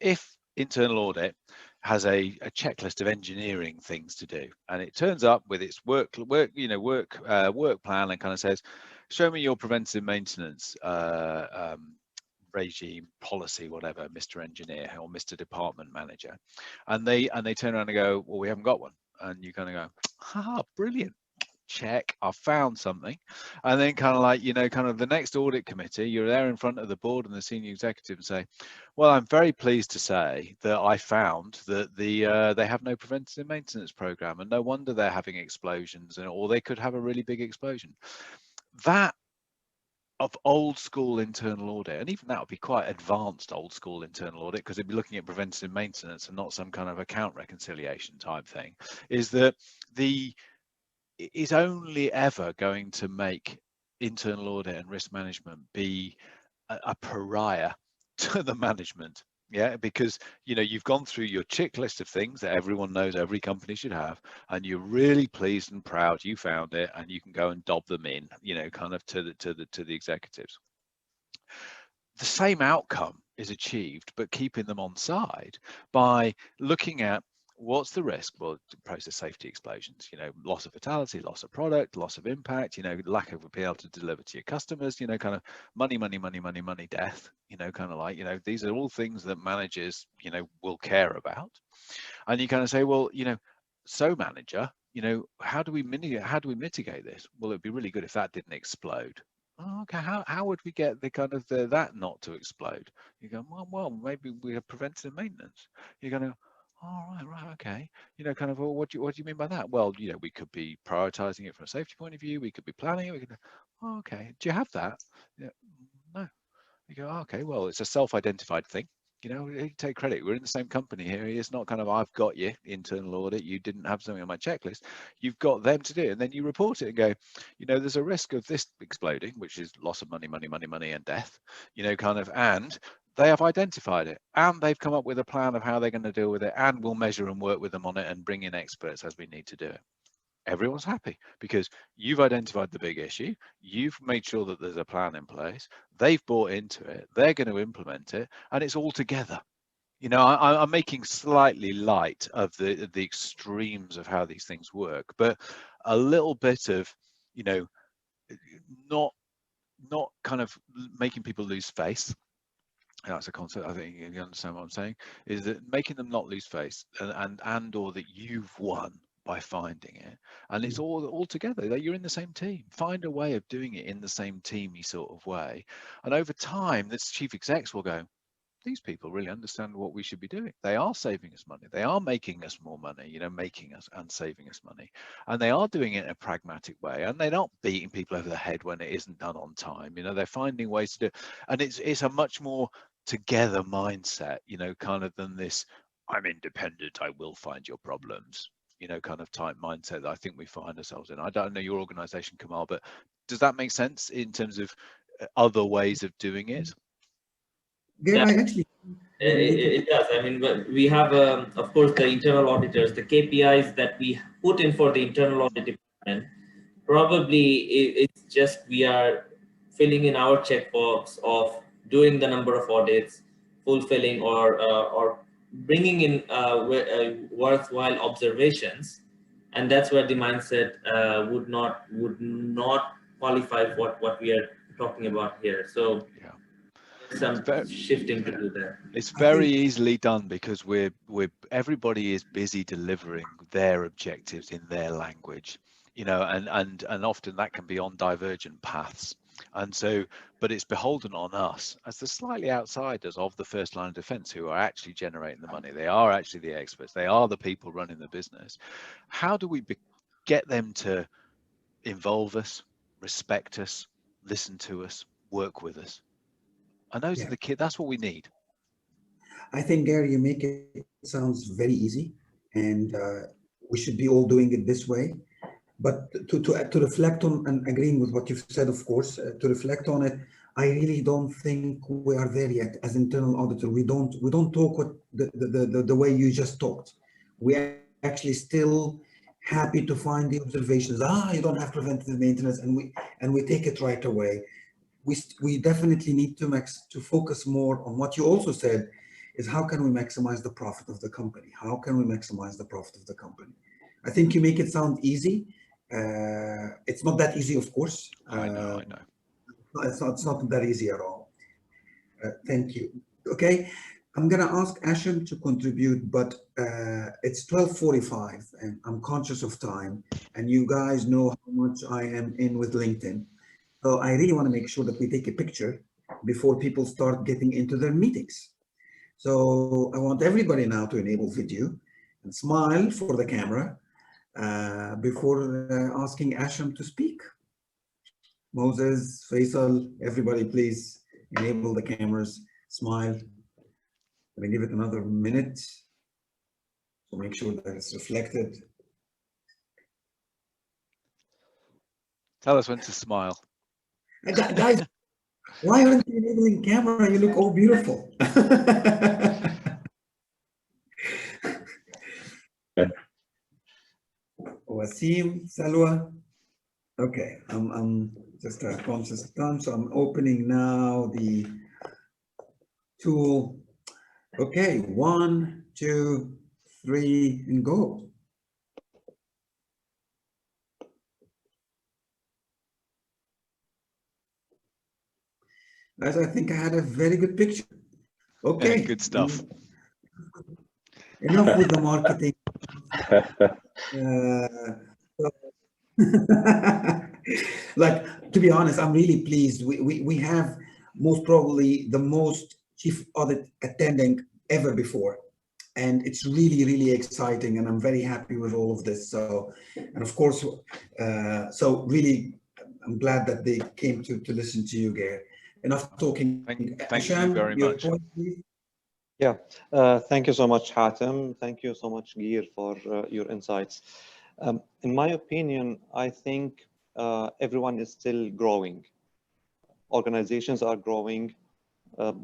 internal audit has a checklist of engineering things to do, and it turns up with its work plan and kind of says, show me your preventative maintenance regime, policy, whatever, Mr. Engineer or Mr. Department Manager, and they turn around and go, well, we haven't got one, and you kind of go, haha, brilliant, check, I found something. And then kind of like, kind of the next audit committee, you're there in front of the board and the senior executive and say, well, I'm very pleased to say that I found that they have no preventative maintenance program, and no wonder they're having explosions, or they could have a really big explosion. That of old school internal audit, and even that would be quite advanced old school internal audit, because it'd be looking at preventative maintenance and not some kind of account reconciliation type thing, is that is only ever going to make internal audit and risk management be a pariah to the management. Yeah, because you've gone through your checklist of things that everyone knows every company should have, and you're really pleased and proud you found it, and you can go and dob them in, kind of to the executives. The same outcome is achieved, but keeping them on side by looking at what's the risk. Well, process safety explosions, loss of fatality, loss of product, loss of impact, lack of being able to deliver to your customers, kind of money, death, kind of like, these are all things that managers, will care about. And you kind of say, well, so manager, how do we mitigate this? Well, it'd be really good if that didn't explode. Oh, okay, how would we get the kind of that not to explode? You go, well, maybe we have preventative maintenance. You're going to, oh, right, okay. Kind of, well, what do you mean by that? Well, we could be prioritizing it from a safety point of view. We could be planning it. We could, oh, okay. Do you have that? Yeah, no. You go, oh, okay, well, it's a self-identified thing. You take credit. We're in the same company here. It's not kind of, I've got you, internal audit. You didn't have something on my checklist. You've got them to do it. And then you report it and go, there's a risk of this exploding, which is loss of money, and death, kind of, and they have identified it, and they've come up with a plan of how they're going to deal with it, and we'll measure and work with them on it and bring in experts as we need to do it. Everyone's happy because you've identified the big issue, you've made sure that there's a plan in place, they've bought into it, they're going to implement it, and it's all together. I'm making slightly light of the extremes of how these things work, but a little bit of, not kind of making people lose face. That's a concept. I think you understand what I'm saying, is that making them not lose face, and or that you've won by finding it, and it's all together, that you're in the same team. Find a way of doing it in the same teamy sort of way, and over time the chief execs will go, these people really understand what we should be doing. They are saving us money, they are making us more money, making us and saving us money, and they are doing it in a pragmatic way, and they're not beating people over the head when it isn't done on time. They're finding ways to do it, and it's a much more together mindset, kind of, than this I'm independent, I will find your problems, kind of type mindset that I think we find ourselves in. I don't know your organization, Kamal, but does that make sense in terms of other ways of doing it? Yeah, I actually it does. I mean, we have, of course, the internal auditors, the KPIs that we put in for the internal audit department. Probably it's just we are filling in our checkbox of doing the number of audits, fulfilling or bringing in worthwhile observations, and that's where the mindset would not qualify for what we are talking about here. So yeah, some shifting to do there. It's very easily done because everybody is busy delivering their objectives in their language, and often that can be on divergent paths. And so, but it's beholden on us as the slightly outsiders of the first line of defense, who are actually generating the money. They are actually the experts. They are the people running the business. How do we get them to involve us, respect us, listen to us, work with us? And those are the kids. That's what we need. I think, Gary, you make it sounds very easy, and we should be all doing it this way. But to reflect on, and agreeing with what you've said, of course, to reflect on it, I really don't think we are there yet as internal auditor. We don't talk the way you just talked. we are actually still happy to find the observations. You don't have preventative maintenance, and we take it right away. We definitely need to focus more on what you also said, is how can we maximize the profit of the company? How can we maximize the profit of the company? I think you make it sound easy. It's not that easy, of course. I know. It's not that easy at all. Thank you. Okay, I'm gonna ask Asham to contribute, but it's 12:45 and I'm conscious of time, and you guys know how much I am in with LinkedIn. So I really want to make sure that we take a picture before people start getting into their meetings. So I want everybody now to enable video and smile for the camera before asking Asham to speak. Moses, Faisal, everybody please enable the cameras, smile. Let me give it another minute to make sure that it's reflected. Tell us when to smile. Guys, why aren't you enabling camera? You look all beautiful. Wasim, Salwa. Okay, I'm just conscious of time, so I'm opening now the tool. Okay, 1, 2, 3, and go. Guys, I think I had a very good picture. Okay. Yeah, good stuff. Enough with the marketing. Like, to be honest, I'm really pleased. We have most probably the most chief audit attending ever before. And it's really, really exciting. And I'm very happy with all of this. So, and of course, so really, I'm glad that they came to listen to you, Geir. Enough talking. Thank you very much. Point, please. Yeah, thank you so much, Hatem. Thank you so much, Geir, for your insights. In my opinion, I think everyone is still growing. Organizations are growing,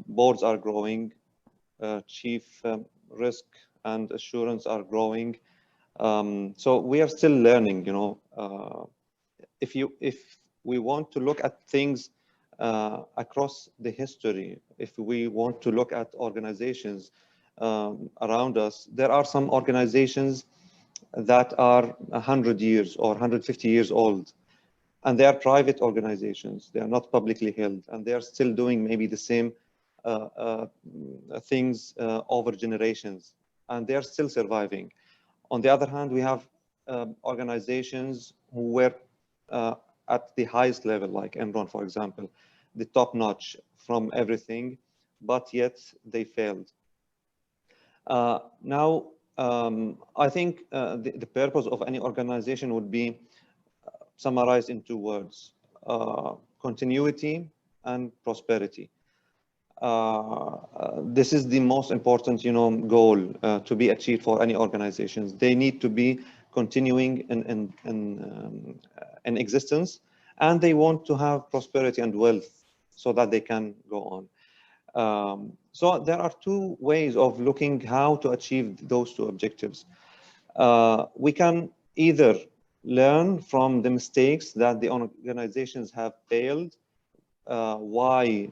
boards are growing, chief risk and assurance are growing. So we are still learning, you know. If we want to look at things across the history, if we want to look at organizations around us, there are some organizations that are 100 years or 150 years old, and they are private organizations. They are not publicly held, and they are still doing maybe the same things over generations, and they are still surviving. On the other hand, we have organizations who were at the highest level, like Enron, for example, the top notch from everything, but yet they failed. Now, I think the purpose of any organization would be summarized in 2 words, continuity and prosperity. This is the most important, you know, goal to be achieved for any organizations. They need to be continuing in existence, and they want to have prosperity and wealth so that they can go on. So there are 2 ways of looking how to achieve those 2 objectives. We can either learn from the mistakes that the organizations have failed, why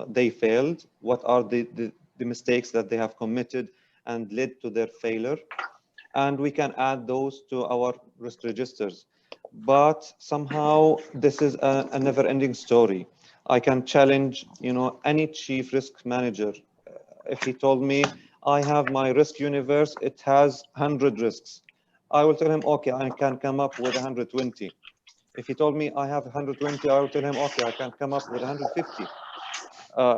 they failed, what are the mistakes that they have committed and led to their failure, and we can add those to our risk registers. But somehow this is a never-ending story. I can challenge, you know, any chief risk manager. If he told me, I have my risk universe, it has 100 risks, I will tell him, okay, I can come up with 120. If he told me I have 120, I will tell him, okay, I can come up with 150.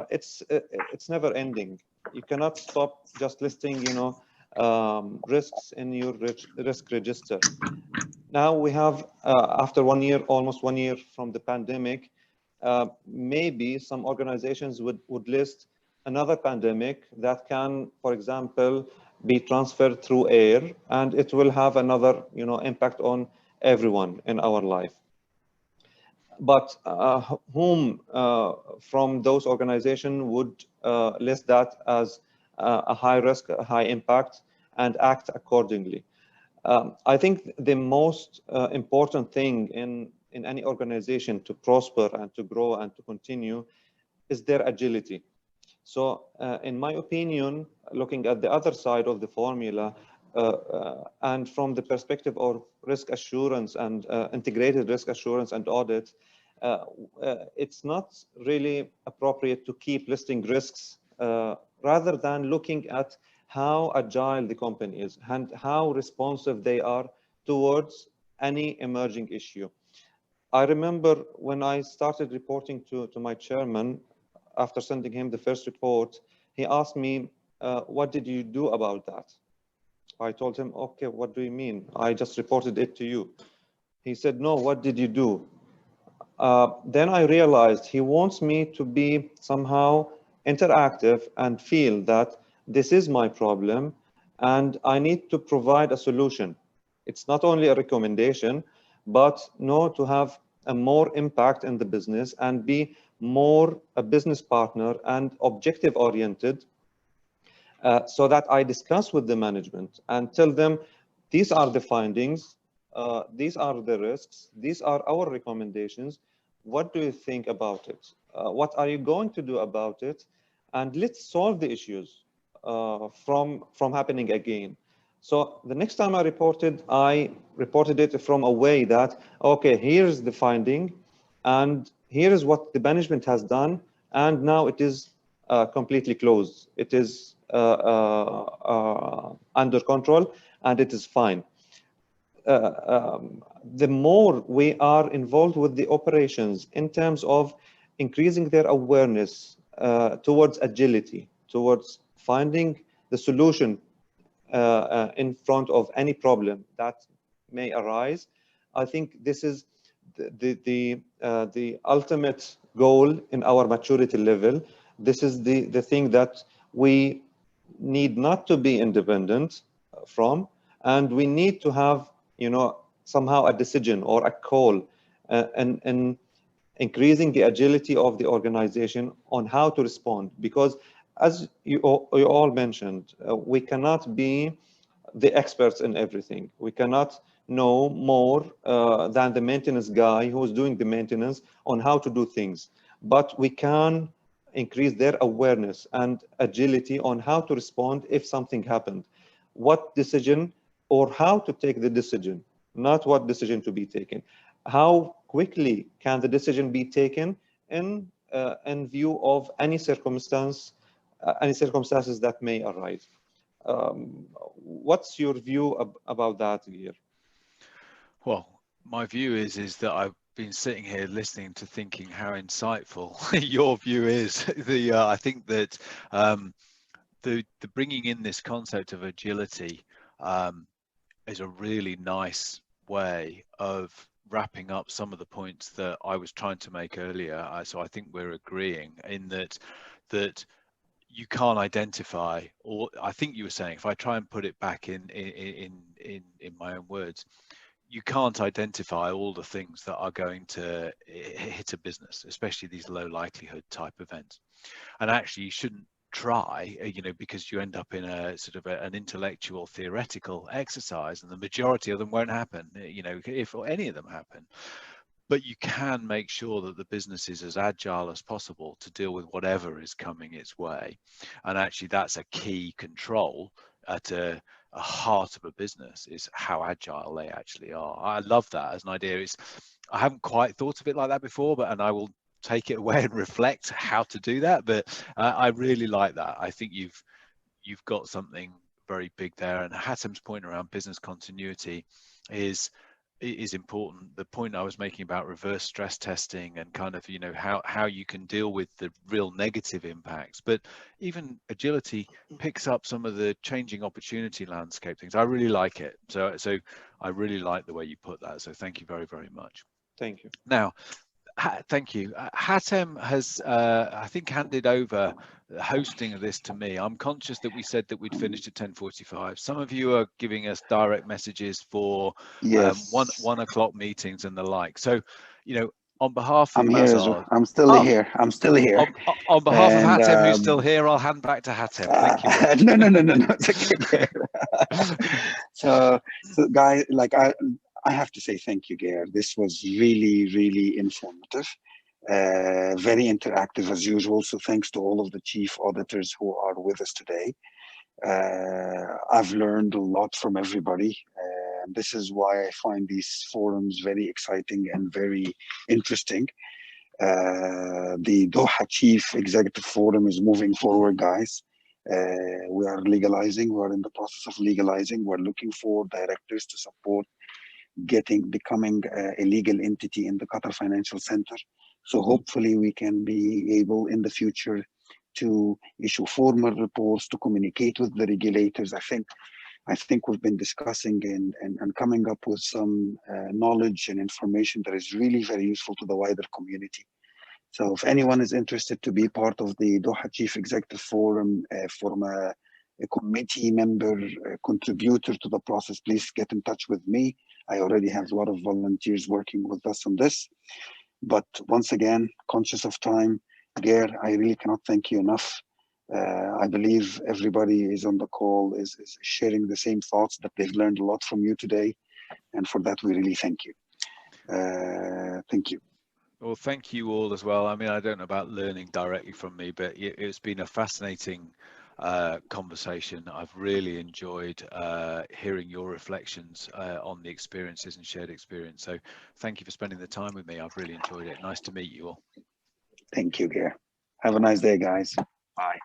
It's never ending. You cannot stop just listing, you know, risks in your risk register. Now we have, after 1 year, almost 1 year from the pandemic, maybe some organizations would list another pandemic that can, for example, be transferred through air, and it will have another, you know, impact on everyone in our life. But whom from those organizations would list that as a high risk, a high impact, and act accordingly. I think the most important thing in any organization to prosper and to grow and to continue is their agility. So in my opinion, looking at the other side of the formula, and from the perspective of risk assurance and integrated risk assurance and audit, it's not really appropriate to keep listing risks rather than looking at how agile the company is and how responsive they are towards any emerging issue. I remember when I started reporting to my chairman, after sending him the first report, he asked me, what did you do about that? I told him, okay, what do you mean? I just reported it to you. He said, no, what did you do? Then I realized he wants me to be somehow interactive and feel that this is my problem and I need to provide a solution. It's not only a recommendation, but to have a more impact in the business and be more a business partner and objective oriented, so that I discuss with the management and tell them, these are the findings, these are the risks, these are our recommendations. What do you think about it? What are you going to do about it? And let's solve the issues from happening again. So the next time I reported it from a way that, okay, here's the finding and here is what the management has done, and now it is completely closed. It is under control and it is fine. The more we are involved with the operations in terms of increasing their awareness towards agility, towards finding the solution in front of any problem that may arise, I think this is the ultimate goal in our maturity level. This is the thing that we need not to be independent from, and we need to have, somehow a decision or a call and increasing the agility of the organization on how to respond. Because as you all mentioned, we cannot be the experts in everything. We cannot know more than the maintenance guy who's doing the maintenance on how to do things. But we can increase their awareness and agility on how to respond if something happened. What decision or how to take the decision, not what decision to be taken. How quickly can the decision be taken in view of any circumstances that may arise? What's your view about that, Geir? Well, my view is that I've been sitting here listening to thinking how insightful your view is. I think that the bringing in this concept of agility is a really nice way of wrapping up some of the points that I was trying to make earlier. So I think we're agreeing in that you can't identify, or I think you were saying, if I try and put it back in my own words, you can't identify all the things that are going to hit a business, especially these low likelihood type events. And actually you shouldn't try, because you end up in a sort of an intellectual theoretical exercise, and the majority of them won't happen, if any of them happen. But you can make sure that the business is as agile as possible to deal with whatever is coming its way. And actually that's a key control at a heart of a business, is how agile they actually are. I love that as an idea. I haven't quite thought of it like that before, and I will take it away and reflect how to do that. But I really like that. I think you've got something very big there. And Hatem's point around business continuity is important. The point I was making about reverse stress testing and kind of, how you can deal with the real negative impacts, but even agility picks up some of the changing opportunity landscape things. I really like it. So I really like the way you put that. So thank you very, very much. Thank you. Now, thank you. Hatem has, I think, handed over the hosting of this to me. I'm conscious that we said that we'd finished at 10:45. Some of you are giving us direct messages for one o'clock meetings and the like. So, on behalf of Mazar, I'm still here. I'm still here. On behalf of Hatem, who's still here, I'll hand back to Hatem. Thank you. No. It's okay. So guys, like I have to say thank you, Geir. This was really, really informative, very interactive as usual. So thanks to all of the chief auditors who are with us today. I've learned a lot from everybody. This is why I find these forums very exciting and very interesting. The Doha Chief Executive Forum is moving forward, guys. We are legalizing. We're in the process of legalizing. We're looking for directors to support becoming a legal entity in the Qatar Financial Center. So hopefully we can be able in the future to issue formal reports, to communicate with the regulators. I think we've been discussing and coming up with some knowledge and information that is really very useful to the wider community. So if anyone is interested to be part of the Doha Chief Executive Forum, from a committee member, a contributor to the process, please get in touch with me. I already have a lot of volunteers working with us on this. But once again, conscious of time, Geir, I really cannot thank you enough. I believe everybody is on the call is sharing the same thoughts, that they've learned a lot from you today. And for that, we really thank you. Thank you. Well, thank you all as well. I mean, I don't know about learning directly from me, but it's been a fascinating conversation. I've really enjoyed hearing your reflections on the experiences and shared experience. So thank you for spending the time with me. I've really enjoyed it. Nice to meet you all. Thank you, Geir. Have a nice day, guys. Bye.